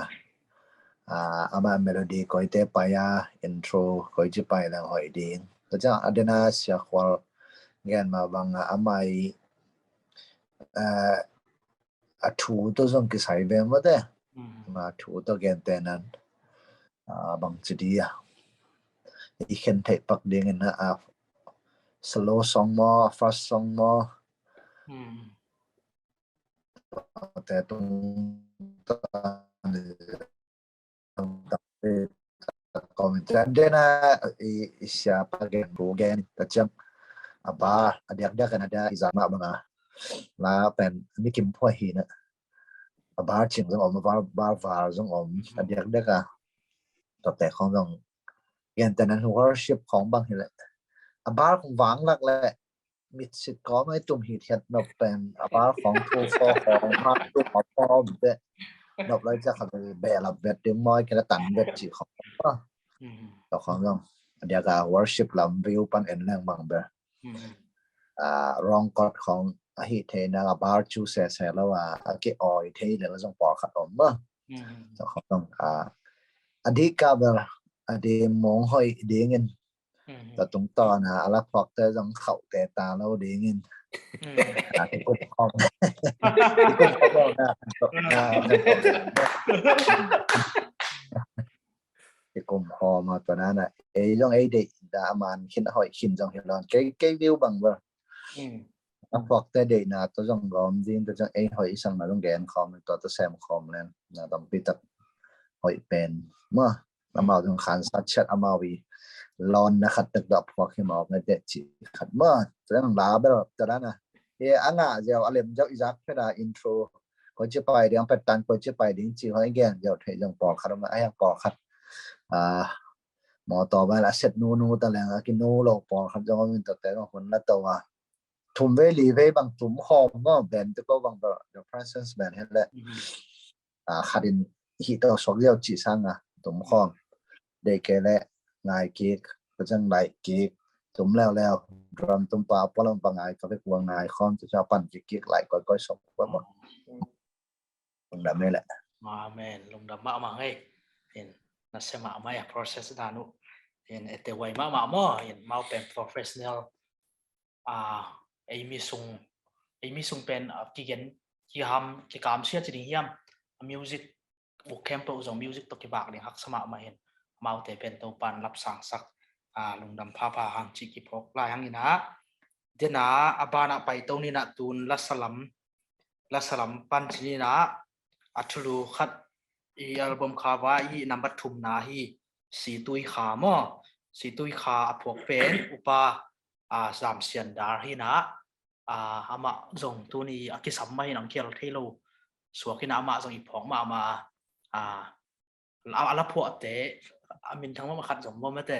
amai melody koi te pa ya intro koi chi pai lang hoi ding to cha adena sia khwal gen ma banga amai thu to zong ki sai be ma de ma thu to gen te nan bang chi dia i khen thei pak ding na slow song mo fast song mo แต่ตรงkomentar na siapa gen bugen tajam aba ada kan ada izama mga la pen ni kim po hi na aba chim zong om var zong om ada ka to te khong zong gen tanan worship ของบางhi la aba khong wang lak la มิดสิก็ไม่ตุ่มหิดเห็ดนบเป็นอาบาของทูฟอของมาตุ่มอพอมเดนบเลยจะขับไปเบลเบ็ดดึงมอยกันตันเบ็ดจีของต่อของน้องเดี๋ยวก็ worship ลำวิวปันเอ็นแรงบางเบรองกอดของฮิเทนะอาบาจูเซ่แล้วว่าเกออยเทเลยแล้วจงปอขัดอมเมื่อต่อของน้องอดีตก็แบบอดีตมองห้อยเดียงเงินแต่ตรงตอนนะอาพอกเตอร์ต้องเข่าแต่ตาเราดีเงินที่กุมคอมที่กุมคอมที่กุมคอมาตอนนั้นน่ะต้องเด็กดามันขินหอยขินจงเห็นร้อนเกวิวบังเบอร์อาพอกเตอร์เด็กนะตัวจงร้อนจริงตัวจงหอยสั่งมาต้องแกนคอมตัวแซมคอมเลยนะต้องปิดตัดหอยเป็นเมื่อเรามาต้องขันสัตว์เช็ดอามาวีลอนนะครับตึกดอกพวกที่มองในเด็กจีขัดเมื่อจะต้องลาไปแบบตอนนั้นนะอันน่ะเดี๋ยวอะไรมันจะอีจักแค่ได้อินโทรก็จะไปเดี๋ยวไปตันก็จะไปดิ้งจีเขาให้แกเดี๋ยวเทยังปอกขัดมาไอ้ยังปอกขัดหมอต่อไปละเสร็จนูตะแหลงกินนูโลปอกขัดจะก็มีแต่ก็คนละตัวทุ่มเวลีเวบางทุ่มหอมก็แบนตัวก็บางแบบ the presence แบนให้แหละขัดินฮีตัวสองเดียวจีซังทุ่มหอมเด็กแก่นายกิ๊กก็จังนายกิ๊กจุ่มแล้วดรัมตุ้มปลาปลาปังไงก็ไปกวางนายคอนจะชอบปั่นกิ๊กไหลก้อยสมบูรณ์หมดลงดำนี่แหละมาแม่ลงดำมาให้เห็นนักเสมาไม่ process ดานุเห็นแต่วัยมาเห็นมาเป็น professional ไอ้มีซุงเป็นกี่เกนกี่ฮัมกี่กามเชียจริงเฮียม music บุกแคมป์ตัวส่ง music ตกกี่บากเนี่ยฮักสมามาเห็นมาแต่เป็นตัวปันรับสั่งสักลงดำพาหังจิกิพกลายหังนี่นะเดี๋ยวนะอบานะไปตรงนี้นะตูนลัสลัมปันที่นี่นะอัตลูขัดอัลบั้มคาว่านับทุ่มนะสีตุยขาหม้อสีตุยขาพวกเป็นอุปสามเสียนดาร์นะอามาส่งตัวนี้อากิสัมไม่นังเกียร์เทโลสวกินะมาส่งอีพงมาอาละพวกเตะมินทั้งว่ามาขัดสมบูรณ์ไม่แต่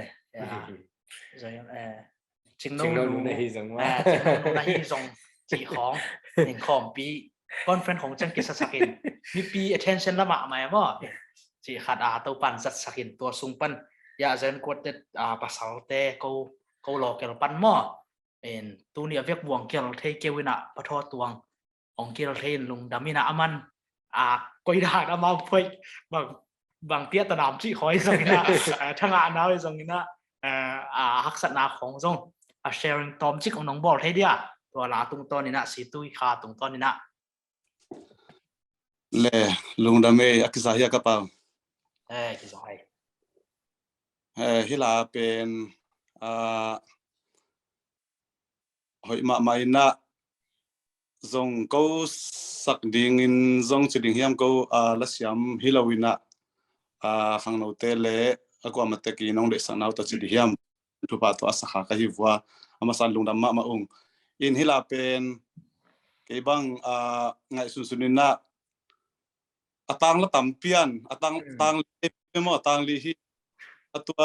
จริงโน้นในส่งว่าในส่งจีของหนึ่งของปีคอนเฟรนซ์ของจังกิสสกินมีปี attention ละหมาไหมว่าจีขัดตัวปันสัตสกินตัวซุงปันยาเซนกวดเด็ดภาษาเตะเขาหลอกเกี่ยวปันหม้อเป็นตัวนี้เวียกบวงเกี่ยวเทเกวินะปะทอตวงของเกี่ยวเทนลุงดามินะอามันก้อยด่าอามาไปบางเตี้ยตะนามที่คอยส่งนะทั้งน้าไปส่งนะฮักษณะของส่งsharing ตอมจิของน้องบอลให้เดียตัวลาตรงตอนนี้นะสีตุยคาตรงตอนนี้นะเล่ลุงดำเมย์อักษรยากระเป๋ากิจวัตรฮิลาเป็นหอยมาไม่นะทรงเขาสักดิ่งอินทรงจิดิ่งยามเขาลัสยามฮิลาวินะข้างโน้ตเล่ก็มาตะกี้น้องเด็กสังนาวตัวจิดิ่งยามทุบปะตัวสักขาฮิวัวอามาสันลุงดำมาองอินฮิลาเป็นเก็บังไงสุนินะตังละตัมเปียนตังลีเมื่อตังลีฮีตัว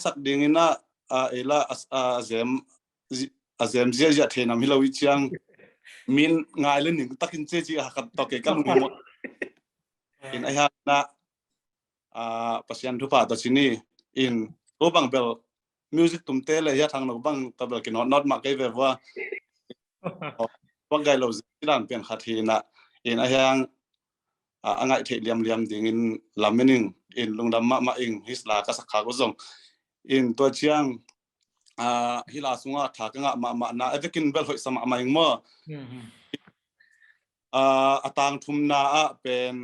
สักดิ่งนะละเซมเจียเทนามฮิลาวิจังมินง่ายเลยหนึ่งตักินเจียหักตอกเกกันลุงหมดอินไอ้ฮะนะปัศยันทุบะตัวชินีอินโรบังเบลมิวสิกตุ้มเตะเลยทางโรบังตบเบลกินน็อตมาเก็บแบบว่าไงเราสิด้านเปลี่ยนคาทีนะอินไอ้ฮะง่ายเทเลียมดิ่งอินลำมินิงอินลุงดำมาอิงฮิสลาก็สักขาก็ส่งอินตัวเชียงฮิลาสุงะถากงะมานะเอฟกินเบลหอยสมัครมาอิงมั่วต่างทุมนาเป็น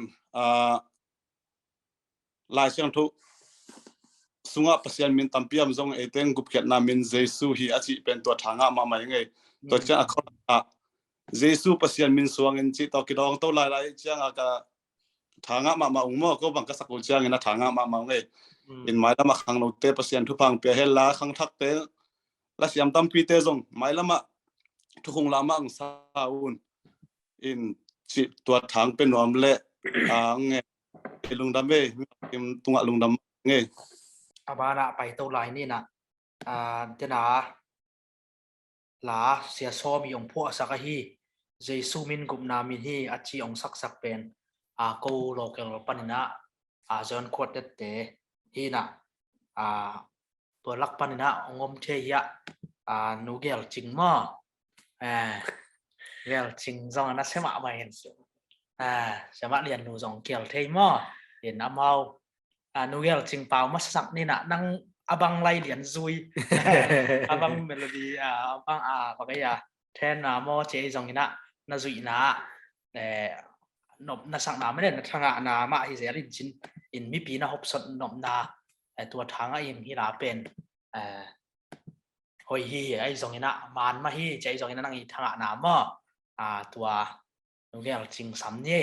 ลายเชียงทุ sunga pasian min tampiam zong eteng gup khet na min jesu hi achi pen to thanga ma mai nge to cha akha jesu pasian min suang in chi to ki dong to lai lai chang aka thanga ma ungmo ko bang ka sakul chang ina thanga ma nge in mai lama khang no te pasian thu phang pe hela khang thak te la siam tampi te zong mai lama thu khung lama ang saun in chi to thang pe nom le nge lungdam be im tunga lungdam nge abana pai to lai ni na tena la sia so mi ong pho saka hi jesu min gup na min hi achi ong sak pen ko local panina zon khot te hi na to lak panina ongom the ya nu gel ching mo gel ching zong na sema mai sema lian nu zong gel thei mo in amau nu gel ching pau ma sak ni na nang abang lai lian zui abang melody abang pa cái then mo che zong ina na zui na nộp na sang na mới đến thằng na mà hi sẽ rin chín in mi pi na hộp sọt nộp na tua thằng ai hi là bên hồi hi ai zong ina man mà hi chạy zong ina năng hi thằng na mà tua nó cái chính sắm nhé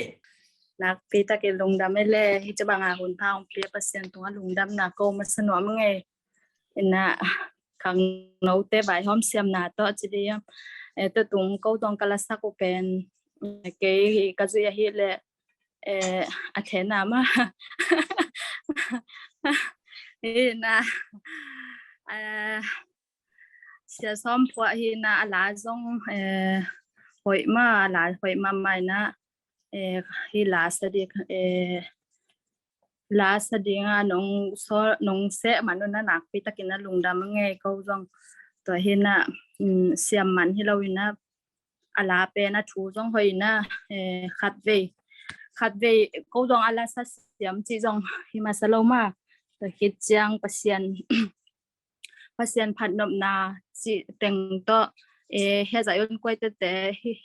nak pita ke lungdam ele hi cha banga hun phang pia pasien tunga lungdam na ko masanwa mange ina khang no te bai hom siam na to chidia to tung ko tong kala sa ko pen ke ka zu ya hi le athena ma ina sia som phwa hi na ala zong hoi ma mai na hi last nga nong se manu na nak pi takina lungdam nge ko jong to hi na siam man hi lawina ala pe na thu jong hoi na khat ve ko jong ala sa siam chi jong hi ma saloma to hit chang pasien phat nom na chi teng to he zayon kwai te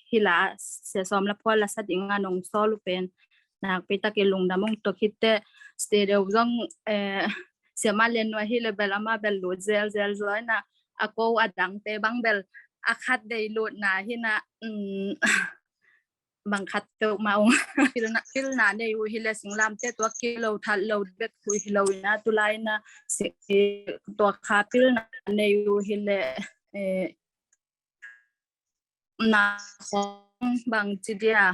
hi la se som la pol la sa dinga nong solu pen nak pita ke lungdamong to khitte stereo jong sema len wa hi le belama bel lo zel zoina ako adang te bang bel akhat dei lo na hi na bang khat to maung pil na nei hu hi le singlam te to kilo thal lo bet hu hi lo na tulai na se to kha pil na nei hu hi le na bang chidia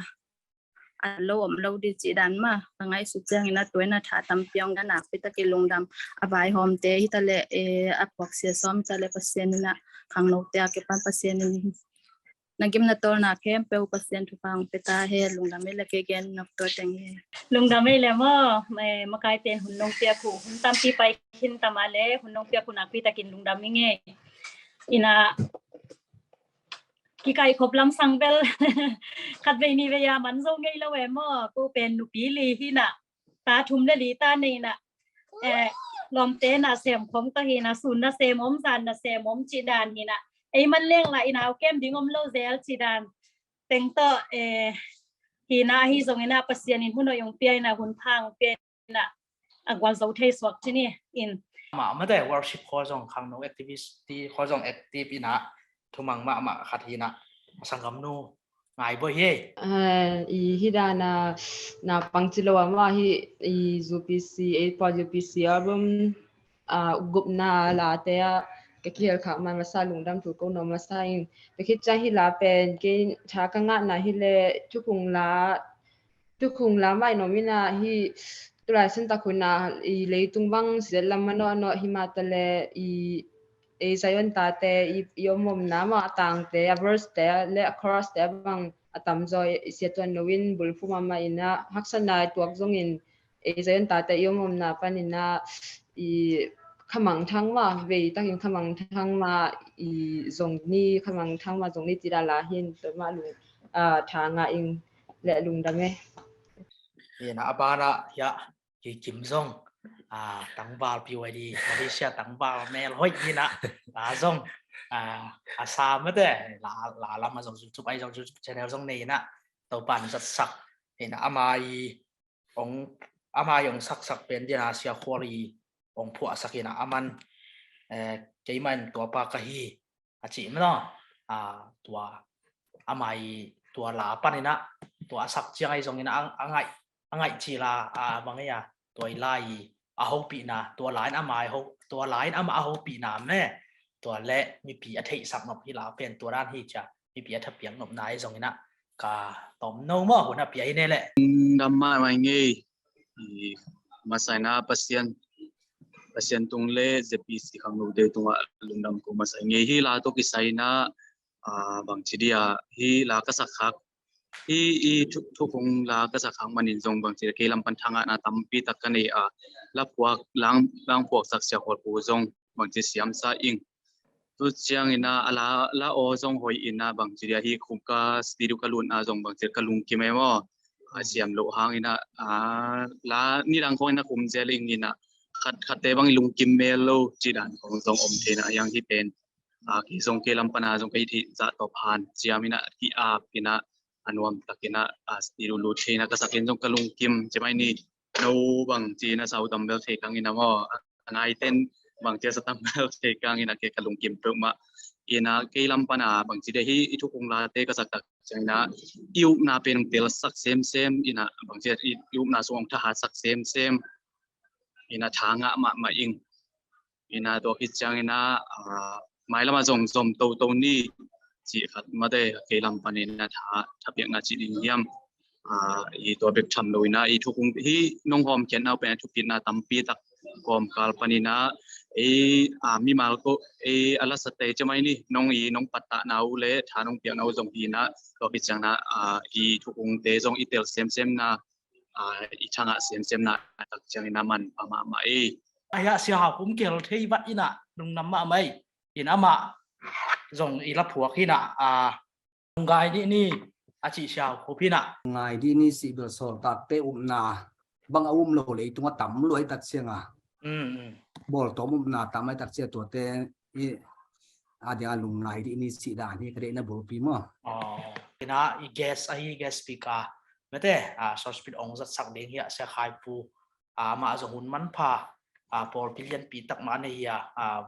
lo di chi dan ma ngai su chang ina toina tha tam pyong ga na pita ke lungdam abai hom te hi tale apok se som tale pasien na khang no te ke pan pasien ni nagim na tor na kem pe pasien thu pang peta he lungdam le ke gen nok to teng he lungdam le mo ma kai ten hun nong pia khu hun tam pi pai khin tamale hun nong pia khu na pita kin lungdam nge ina ki kai khoplam sangbel khat ve ni ve ya man zo ngei lo we mo ko pen nu pi li hi na ta thum le li ta nei na lom te na sem khom ta hi na sun na sem om san na sem om chi dan hi na ei man leng la ina kem ding om lo zel chi dan teng to hi na hi zong ina pasien in huno yong pi na hun phang pi na agwal zo thei swak chi ni in ma de worship kho jong khang no activity kho jong active ina thumang ma khathina sangam nu ngai bo he i hidana na pangchilo ma hi i UPC 8 UPC album gupna la te ke kiel kha ma masa lungdam tu ko no masa in pe khit cha hi la pen ke tha ka nga na hi le tukung la mai no mina hi tura sen ta khuna i leitung bang selam no hi ma tale i sayon ta te yomom nama tang te verse te le chorus te bang atam zo siatwan nowin bulfu mama ina haksana tuak zongin sayon ta te yomom na panina i khamang thangma ve takin khamang thangma i zongni khamang thangma zongni tirala hin to ma lu thanga in le lungdame ina abara ya ki kim zong tang bal PYD Malaysia tang bal mel hoi ni na zong asa ma de la ma zong YouTube ai zong YouTube channel zong nei na to ban sat sak ina amai ong sak pen dia sia khori องผัวสักนะอามันใจมันตัวปากะฮีอาจิมันเนาะตัวอามัยตัวลาปันนะตัวสักเจียงไอ้ตรงนี้นะอังไงจีลาบางอย่างตัวไล่อาหูปีนะตัวหลายอามัยหูตัวหลายอามาอาหูปีนะแม่ตัวเละมีปีอัฐิสักหนบที่ลาเป็นตัวด้านที่จะมีปีอัฐเปียงหนบนายตรงนี้นะกาตอมโนมอหัวหน้าปีนี่แหละDamma maingi masana pasien tungle ZPC khanglo de tunga lungdam ko masangi hi la to kisaina bang chidia hi la ka sakhak hi thu kong la ka sakhang manin jong bang chi ke lam pan thanga na tampi takani la puak lang puak sak sia khol pu jong bang chi siam sa ing tu chiang ina ala la o jong hoi ina bang chidia hi khumka stiru kalun a jong bang chi kalung ki me mo siam lo hang ina la ni lang ko ina kum jeling ina khat te bang lung kim melo chidan kong jong om thena yang hi pen ki jong ke lam pana jong kai thi za to phan chiamina ki pina anuam takina stiru lu thena ka sakin jong kalung kim chemai ni no bang chi na sau tam bel the kang ina mo angai ten bang che sa tam bel the kang ina ke kalung kim pe ma ina ke lam pana bang chi de hi ithu kong la te ka sak tak changna iu na pen tel sak sem ina bang che iu na song tha ha sak sem ina thanga ma ing ina to hi chang ina mai lama jong to ni chi khat ma de ke lam pani na tha pek na chi ding yam i to bek tham loina i thu kung hi nong hom ken na pe thu pin na tampi tak kom kal pani na mi mal ko ala sate chamai ni nong patta na u le tha nong pek na jong pi na to hi chang na i thu kung te jong i tel sem na i changa sem na tak chang ina man ama ma aya sia ha kum kel thei bat ina nung nam ma mai ina ma jong i la phuak hina ngai ni achi sia ko pina ngai di ni si bel sol tak te na bang lo le tunga tam lo ai tak sianga bol to na tam ai tak sia to te i adia lung ngai di ni si da ni kre na bol pi mo ina i guess speaker mete short speed ong zat sak ding hi sia khai pu ma jong hun man pha por billion pi tak ma nei ya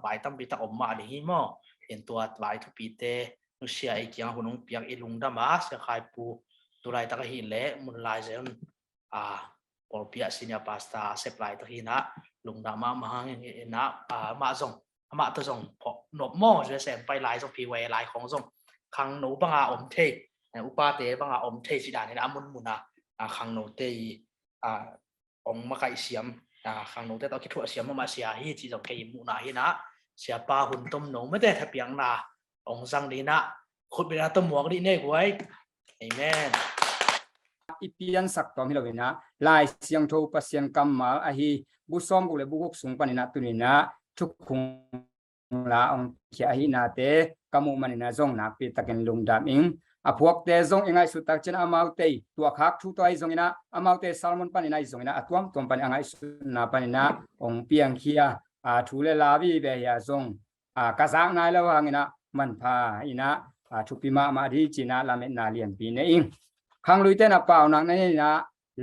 bai tam pi tak om ma ni hi mo en tua bai thu pi te nu sia ai kyang hunong piak i lung da ma sia khai pu turai tak hi le mun lai zen por pia sinya pasta supply tak hi na lung da ma hang na ma jong ma ta jong pho nop mo je sem pai lai jong pi wei lai khong jong khang no banga om the upa te banga om the chi da ni na mun muna khang no te ong ma kai siam khang no te to ki thu siam ma sia hi chi jong ke mu na hi na sia pa hun tom no me te tha piang na ong sang ni na khut be na tom muak ni ne kwai amen ipian sak tom hi lovina lai siang tho pasien kam ma a hi bu som gu le bu gok sung panina tunina thuk khung la ong khia hi na te kamu manina jong na pi taken lung dam ing aphuak te jong ingai su tak chen amau te tua khak thu toi jong ina amau te salmon panina jong ina atuam tom pan angai su na panina ong piang khia thu le la bi be ya jong ka sang nai lo hangina man pha ina thu pi ma ri china la me na lian pi ne ing khang lui te na pau nak na na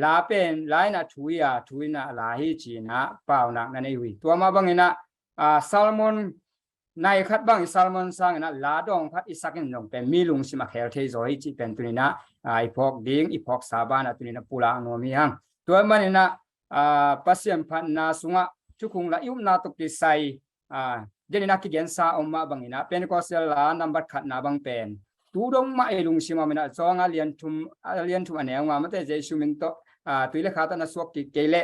la pen lai na thui na la hi china pau nak na nei wi tua ma bangina salmon nai khat bang salmon sang na la dong phat isakin nong pen mi lung sima khel thei zoi chi pen tunina ai phok ding i phok sabana tunina pula no mi hang tua manina pasien phat na sunga chukung la yum na to ki sai denina ki gen sa omma bangina pen ko sel la number khat na bang pen tu dong ma e lung sima mina zonga lian thum ane nga mate jesu min to tuile khata na suak ki kele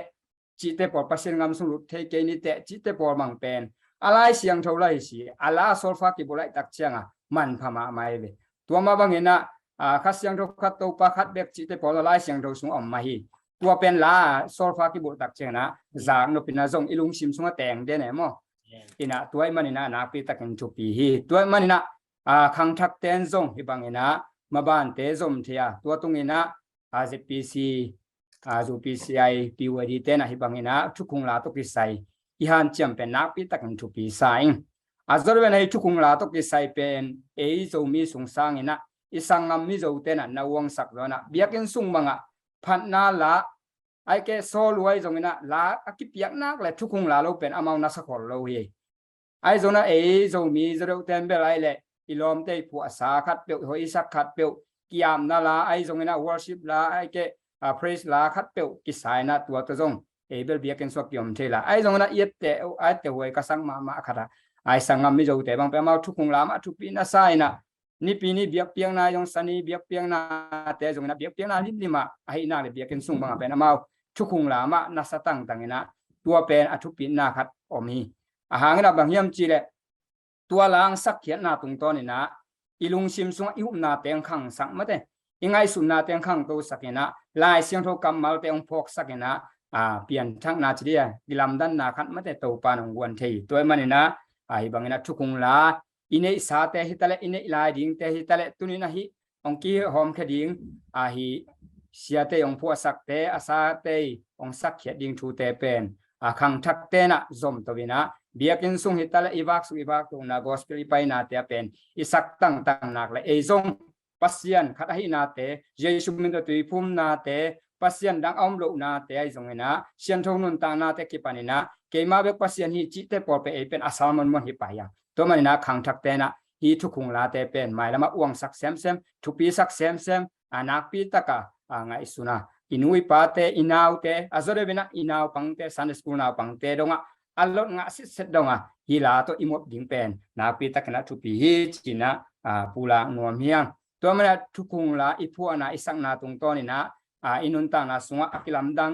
chi te por pasien ngam sung lut thei ke ni te chi te por mang pen alai siang tho lai si ala solfa ki bolai tak chianga man phama mai ve tua ma bangena kha siang tho khat to pa khat bek chi te por lai siang tho sung om ma hi tua pen la solfa ki bol tak chianga zang no pina jong ilung sim sunga teng de ne mo ina tuai manina na pi takin chu pi hi tuai manina khang thak ten zong hi bangena maban te zom thia tua tungina ZPC PCI PWD ten hi bangena thukung la to ki sai ihan cham pen nak pi takin thu pi saing azorwen ai thukung la to ki sai pen zo mi sung sang ina isangam mi zo ten na wang sak dona biakin sung manga phat na la ไอแกโซรวยตรงนี้นะลาอกิเปียกนักเลยทุกคงลาเราเป็นอามานัสขอเราเฮไอตรงนั้นตรงมีเราเต็มไปไรเลยอีลมเตยผัวสาขัดเปียวหอยสักขัดเปียวกิยามนาลาไอตรงนี้นะ worship ลาไอแกpraise ลาขัดเปียวกิสายนะตัวตรงเบลเบียกันสวกยมเทละไอตรงนั้นเอียดเตไอเตหวยกสังมาขดาไอสังงามิจูเตบางไปมาทุกคงลามาทุกปีน่าไซนะนี่ปีนี้เบียกเปียงนายองสันนี่เบียกเปียงนาแต่ตรงนั้นเบียกเปียงนาลิมาไอนาเลยเบียกกันสุ่งบางไปนะมาทุกคงลามานัสตังตังนะตัวเป็นทุกปีนาขัดอมีอาหารนะบางยามจีเลตัวลางสักเขียนนาตรงต้นนี่นะอีลุงชิมสงอิวนาเตียงขังสังมาเตยังไงสุนนาเตียงขังตัวสักนะลายเสียงโทกรรมมาเตียงพกสักนะเปลี่ยนทั้งนาจีเดียกิลำดันนาขัดมาเตตัวปานงวนเทตัวมันนี่นะไอ้บางนะทุกคงลาอินเนสาเตหิตะเลอินเนลายดิ่งเตหิตะเลตุนินะฮิองกีหอมแค่ดิ่งฮิเสียเตองพัวสักเตอาซาเตองสักเขียดิ่งทูเตเป็นขังทักเตนะจอมตัววินะเบียกินสุงหิตะเลอีวักสุอีวักตรงนะกอสเปลไปนาเตเป็นอิสักตั้งนักเลยจงปัสยันขัดหินาเตเยซูมินตุยพุ่มนาเตปัสยันดังอมโลนาเตไอจงนะเชียนทงนุนตานาเตกิปานินะเกมาเบกปัสยันฮิจิเตปอเปเป็นอาสาลมันฮิปายาตัวมันนะขังทักเตนะฮีทุกคงลาเตเป็นหมายละมาอ้วงสักเซมทุปีสักเซมนักปีตะกะไงสุนะอินุยปาเตอินาวเตอาจจะเป็นอินาวปังเตซันสกุลนาวปังเตดงะอัลลอฮ์งะสิเสดงะฮีลาโตอิมบดิงเป็นนักปีตะกะนะทุปีฮีจินะปูลานวมเฮียงตัวมันทุกคงลาอิพัวนะอิสังนาตรงต้นนี่นะอินุนตานะสุงะอักิลัมดัง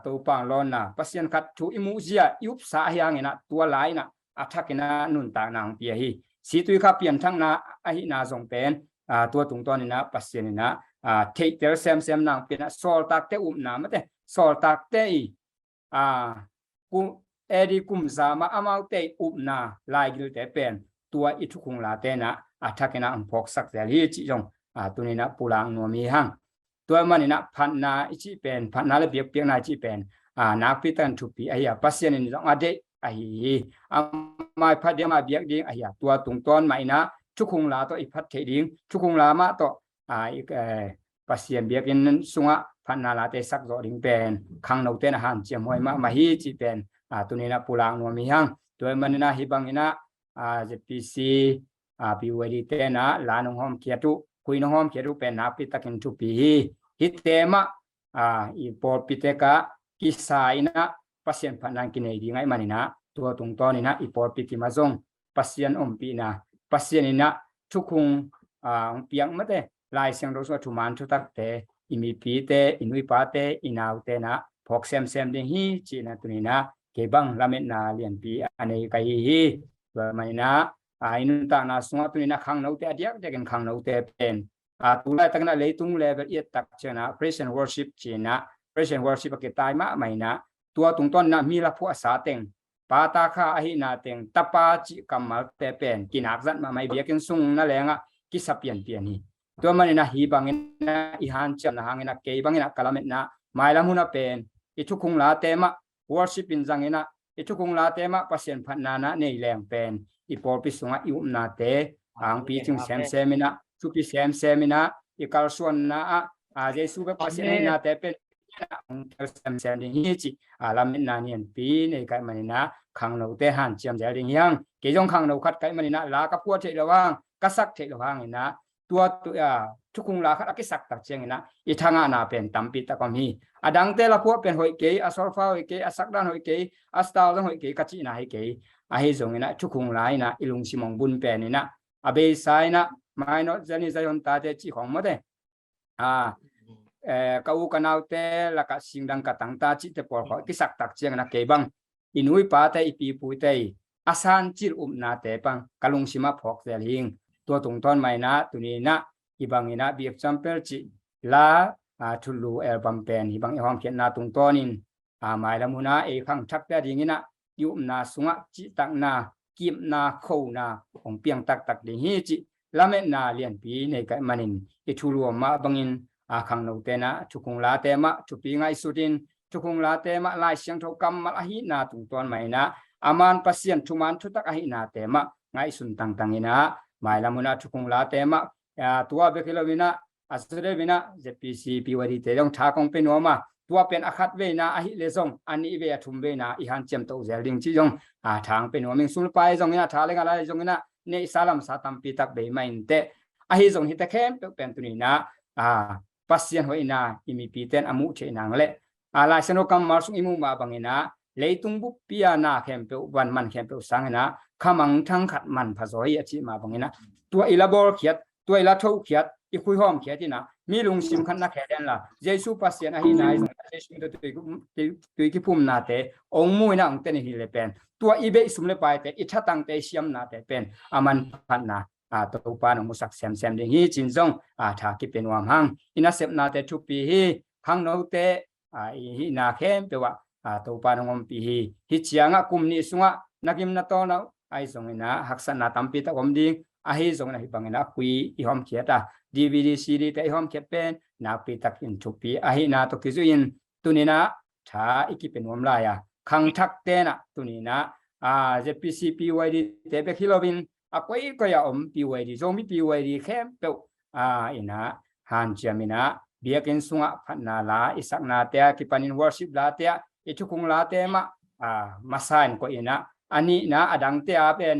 ตัวปังลอนนะปัสยันขัดทุอิมุเซียยุบสาหยังนะตัวหลายนะอัฐกินะนุนตานางเปียฮีสีตุยข้าเปลี่ยนทั้งนาอหินาส่งเป็นตัวตรงต้นนี่นะปัสยันนี่นะเทเตอร์เซมนางเป็นโซลตักเตอุมนาไม่ได้โซลตักเตกุเอดีกุมซามาอามาเตอุมนาลายกิลเตเป็นตัวอิทุคงลาเตนะอัฐกินะอัมพกสักเดลีจิจงตัวนี้นะปูลังนัวมีหังตัวมันนี่นะพันนาอิจิเป็นพันนาเลเบียกนาจิเป็นนักพิตันทุปีไอ้ปัสยันนี่ต้องอเดไอ้มาพัดเดียมาเบียกดิ้งไอ้ตัวตรงต้นใหม่นะทุกคงลาตัวอีพัดเทดิ้งทุกคงลามาตัวอีกปัสยันเบียกินสุงะพันนาลาเตสักโดดิ้งเป็นขังนกเตนหันเจียมหอยมาฮีจีเป็นตัวนี้นะปูลังนัวมีหังตัวมันนี่นะฮิบังนี่นะจะปีซีปีวดีเตนะลานงหอมเขียตุคุยนงหอมเขียตุเป็นนักพิตักินทุปีฮิเตมะอีปอลปิเตกะกิสายนะpasien phanan ki nei dingai manina to tung to ni na ipor piti mazong pasien ompi na pasien ina thukung piang mate lai siang ro so thuman thu tak te imi pi te inui pa te inau te na phok sem ding hi chi na tunina ke bang lamet na lian pi anei kai hi wa manina inun ta na sunga tunina khang no te adiak te kan khang no te pen tulai takna leitung level yet tak chena praise and worship china praise and worship ke tai ma mai naตัวตรงต้นนะมีละพวกสาเต็งปาตาคาอหินาเต็งตะปาจิกัมมาเตเป็นกินักจัดมาไม่เบียกินซุงนั่นแหละอ่ะกิสเปียนนี่ตัวมันนะฮีบังนะอีฮันเจนะฮังนะเกยบังนะกะละเม็ดนะไม่ละมุนะเป็นอิทุคงลาเตมะ worship อินจังนะอิทุคงลาเตมะปัสยันพันนานะในแรงเป็นอีปอปิสุงะอิอุมนาเตอังปีจึงเซมินะสุปิเซมินะอีกาลส่วนนะเจสุเปปัสยันนาเตเป็นเซมดิฮิจิลามินานีนปีในไกมันนะขังโนเตหันเจียมเจริญยังเกยงขังโนคัดไกมันนะลากระพัวเทระวังกษักเทระวังนะตัวทุกคงลาคัดกิสักตักเจียงนะอีทางานาเป็นตัมปิตะกอมีดังเตละพัวเป็นหอยเกยอสอลฟาหอยเกยอสักดานหอยเกยอสตาลหอยเกยกัจจินาหอยเกยให้จงนะทุกคงลายนะอิลุงซิมองบุญเป็นนี่นะเบย์ไซนะไม่นอจะนี่จะยนตาเตจิของมดเลยkau kanau te laka singdang katang ta chi te por ko kisak tak chiang na ke bang inui pa te ipi pu te asan chir na te pang kalung sima phok te ling to tung ton mai na tuni na ibang ina bi example chi la thulu album pen ibang hom khen na tung tonin mai la muna e khang thak te ding ina yu na sunga chi tak na kim na khou na ong piang tak ding hi chi lamet na lian pi nei kai manin e thulu ma banginขังโนเตนะทุกคงลาเตมะทุปีไงสุดินทุกคงลาเตมะลายเสียงทกรรมมาอหินาตุงตอนใหม่นะอามันปัสยันทุมันทุตักอหินาเตมะไงสุนตังอินะหมายละมุนะทุกคงลาเตมะตัวเบกิลวินะอัศเรวินะเจปีซีปีวดีเตยองทากงเป็นหัวมา ตัวเป็นอาคัดเวนะอหิเลซงอันนี้เวทุมเวนะอีหันเจียมโตเซลิงจิจงทางเป็นว่ามิงสุลไปจงนะทาเลงอะไรจงนะเนสาลัมสาตัมปีตักเบไม่เตอหิจงฮิตะเข้มเป็นตุนีนะปัสเซียนหัวอินาอิมีปีเตนอมุเชนังเละลายสนุกัมมาสุอิมุมาบังอินะเลยตุงบุปปียนาเข้มเปวันมันเข้มเปสังนะขมังทั้งขัดมันผสอยอจิมาบังอินะตัวอิลาบอลเขียดตัวอิลาทูเขียดอีคุยหอมเขียดที่นะมีลุงซิมขันนักแข่งละเยซูปัสเซียนอหินายเยซูตัวกิพุ่มนาเตองมุยนะองเตนิฮิเลเป็นตัวอีเบสุมเลไปเตอิทัตังเตเชียมนาเตเป็นอามันพันนาตัวปานมุสักเซมเดงฮีจินจงทากิเป็นวามหังอินาเซปนาเตทุปีฮีขังโนเตฮีนาเข้มเปว่าตัวปานงมปีฮีฮิเชียงกุมนิสุงะนักิมนาโตนาไอซงอินาหักษณะตัมปิตะกมดิงahi zong na hibang na kui ihom khiata dvd cd te ihom khet pen na pi takin thupi ahi na to kizuin tunina tha ikipen wamla ya khang thak te na tunina je pcpyd te be khilobin akoi ko ya pyd zomi pyd khem pe ina han jamina biakin sunga phatna la isakna te kipanin worship la te ichukung la te ma masain ko ina ani na adang te a pen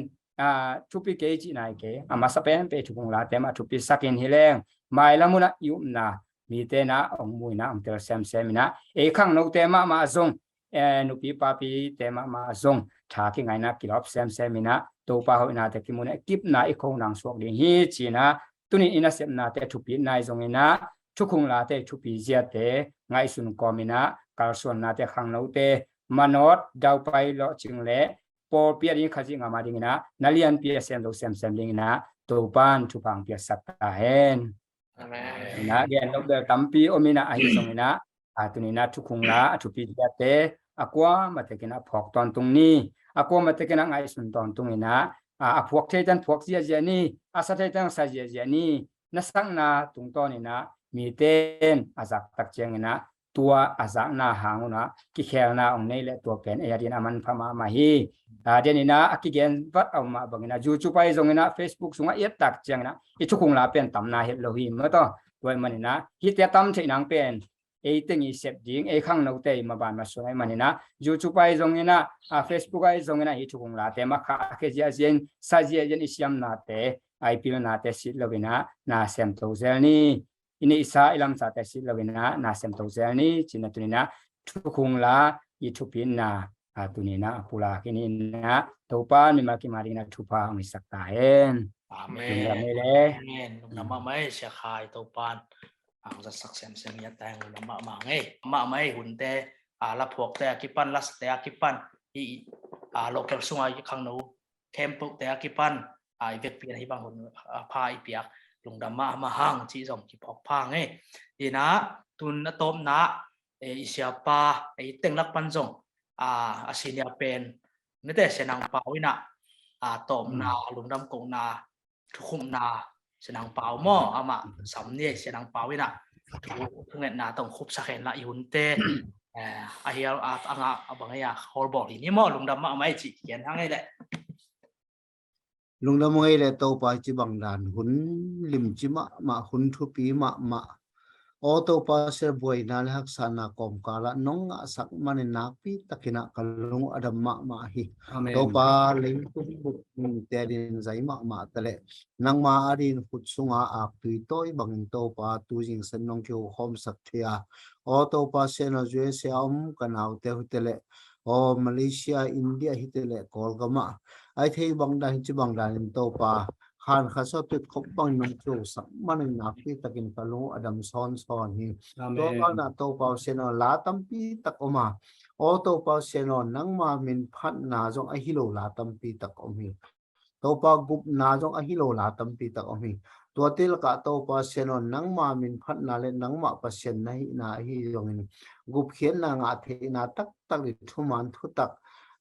ทุปีเกจินายเกอามาสเปนเปทุกงลาเตมาทุปีสักินฮิเลงไม่ละมุนะยุมนามีเตนะองมุยนะองเตลเซมเซมินะขังโนเตมามาซงนุปีปาปีเตมาซงทากิไงนะกิลอบเซมเซมินะตัวปาหอยนาเตกิมุนะกิบนาอีโคนังสวกดิฮีจีนะตุนิอินาเซมนาเตทุปีนายซงอินะทุกงลาเตทุปีเจียเตไงสุนกอมินะกาลส่วนนาเตขังโนเตมานอดดาวไปโลจิงเลพอเปียดิ้งขจิงอามาดิ้งนะนาเลียนเปียเซมโลเซมดิ้งนะตัวปานทุพังเปียสัตตาเฮนนะเดียนลบเดตัมปีโอมินะอาฮิสงนะตุนินะทุกคงละทุปีเจเตอากวามาเตกินะพอกตอนตรงนี้อากวามาเตกินะไงสุนตอนตรงนี้นะพวกเทจันพวกเจียเจนี่อาศัยเทจันสายเจียเจนี่นัสังนาตรงตอนนี้นะมีเต้นอาศักตักเจงนะตัวอาศักนาหางนะกิเคลนาองในและตัวเป็นเอดีนามันพม่ามาฮีเดี๋ยวนี้นะกิเกนวัดเอามาบังนะยูทูบไปตรงนี้นะ Facebook ส่งเอียดตักเจียงนะอีทุกคงลาเป็นตำนาเฮโลฮีเมื่อต่อด้วยมันนะฮิตเตตั้มใช้นางเป็นตึงอีเสพดิ้งข้างโนเตมาบานมาสวยมันนะยูทูบไปตรงนี้นะFacebook ไปตรงนี้นะอีทุกคงลาเตมาค่ะเคจีอาเซียนซาเจียนอิสยามนาเตไอพิลนาเตสิลวินะนาเซมโตเซลนี่อินิสาอิลัมซาเตสิลวินะนาเซมโตเซลนี่จินตุนีนะทุกคงลาอีทุพินนาตุนีนะปุลาคินินะตัวป้ามีมาคิมารีนะทุพาองสักตาเอ็นอาเมน อาเมนลุงน้ำมาไม่เสียขายตัวปานจะสักเซมเซมีแต่งลุงน้ำมาไงมาไม่หุ่นแต่ละพวกแต่กิปันลัสแต่กิปันโลเคชั่นข้างนู้เข้มปุกแต่กิปันเวกเปียให้บางคนพายเปียกลุงน้ำมาห่างที่ส่งที่พอกพางไงดีนะตุนต้มนะอิเสียปาเต็งลักปันจงสิเนียเป็นไม่แต่เสนังเปาวินะต้มนาลุงน้ำกงนาทุกคุมนาเสนังเปาหม้อมาสำเนียเสนังเปาวินะทุกเงินนาต้องคุบสักเห็นละยุนเตเฮียบางอย่างฮอลบอกนี่หม้อลุงดำมาไม่จีเขียนทั้งนี้แหละลุงดำไงเลยโตไปจีบังดานหุ่นลิมจิมาหุ่นทุปีมาโอโตปาเซบวยนาเลหักษณะกอมกาละน้องสักมันนักปีตะกินะกลุงอดัมมาฮีโตปาลิงตุบุกเตดินใจมาตะเลนังมาอาดินฟุตสุงอาตุยโตยบังโตปาตูจิงสนองเกียวหอมสักเทียโอโตปาเซนอจูเอเซียมกันเอาเตหุเตเลโอมาเลเซียอินเดียฮิเตเลกอลกามาไอเทบังดานจิบังดานโตปาขันข้าศึกขบบังน้องโจสักมันนักที่ตะกินกะลุงอดัมซอนนี่ตัวก็น่ะตัวเปาเซนอลาตัมปีตะกอมาโอตัวเปาเซนอนังมามินพัดนาจงอหิโลลาตัมปีตะกอมีตัวเปากุบนาจงอหิโลลาตัมปีตะกอมีตัวที่ละกะตัวเปาเซนอนังมามินพัดนาเลนังมาปัสเซนในนาฮิจงนี่กุบเขียนนางอาเทนาตักลิทุมันทุตัก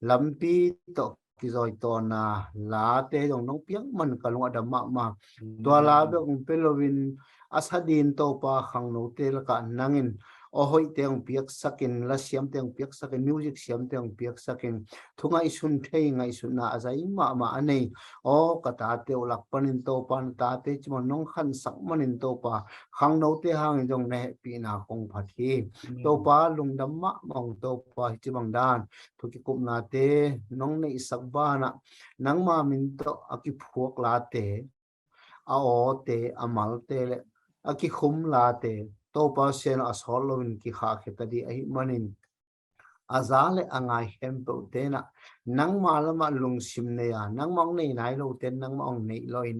ลำปีตกกิจอยตัวนาลาเตยงน้องเปียกมันกะลงอดัมมาตัวลาเบงเป็นโลวินอาสดินโตปาขังโนเตลกะนังอิน hoi teng piak sakin la siam teng piak sakin music siam teng piak sakin thungai sun thei ngai sun na azai ma anei o kata te ulak panin to pan ta te chmon nong khan sak manin to pa khang no te hang jong ne pi na kong phathi to pa lungdam ma mong to pa chi bang dan thuki kup na te nong nei sak ba na nang ma min to aki phuak la te a o te amal te le aki khum la te to pa sen a sol lovin ki kha khetadi ai manin azale angai hempo tena nang malama lung sim ne ya nang mong nei nai lo ten nang mong nei loin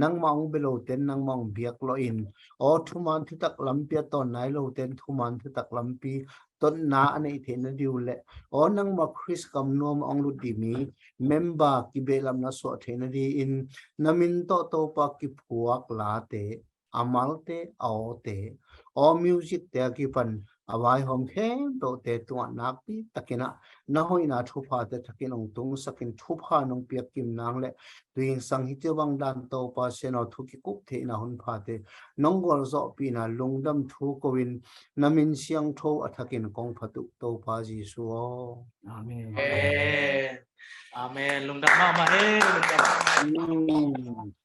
nang mong belo ten nang mong biak lo in o thuman thu tak lampia ton nai lo ten thuman thu tak lampi ton na anei the na diu le o nang ma chris kam nom ong lu di mi member ki belam na so the na di in namin to pa ki phuak la te amal te ao te o music te ki pan awai hom khem to te tu nak pi takina na hoi na thu pha te takin ong tung sakin thu pha nong piak kim nang le tuing sang hi che bang dan to pa se no thu ki kup the na hun pha te nong gol zo pi na lungdam thu ko win namin siang tho athakin kong phatu to pa ji su Amen. Amen. Amen. Lungdam ma he. Lungdam ma.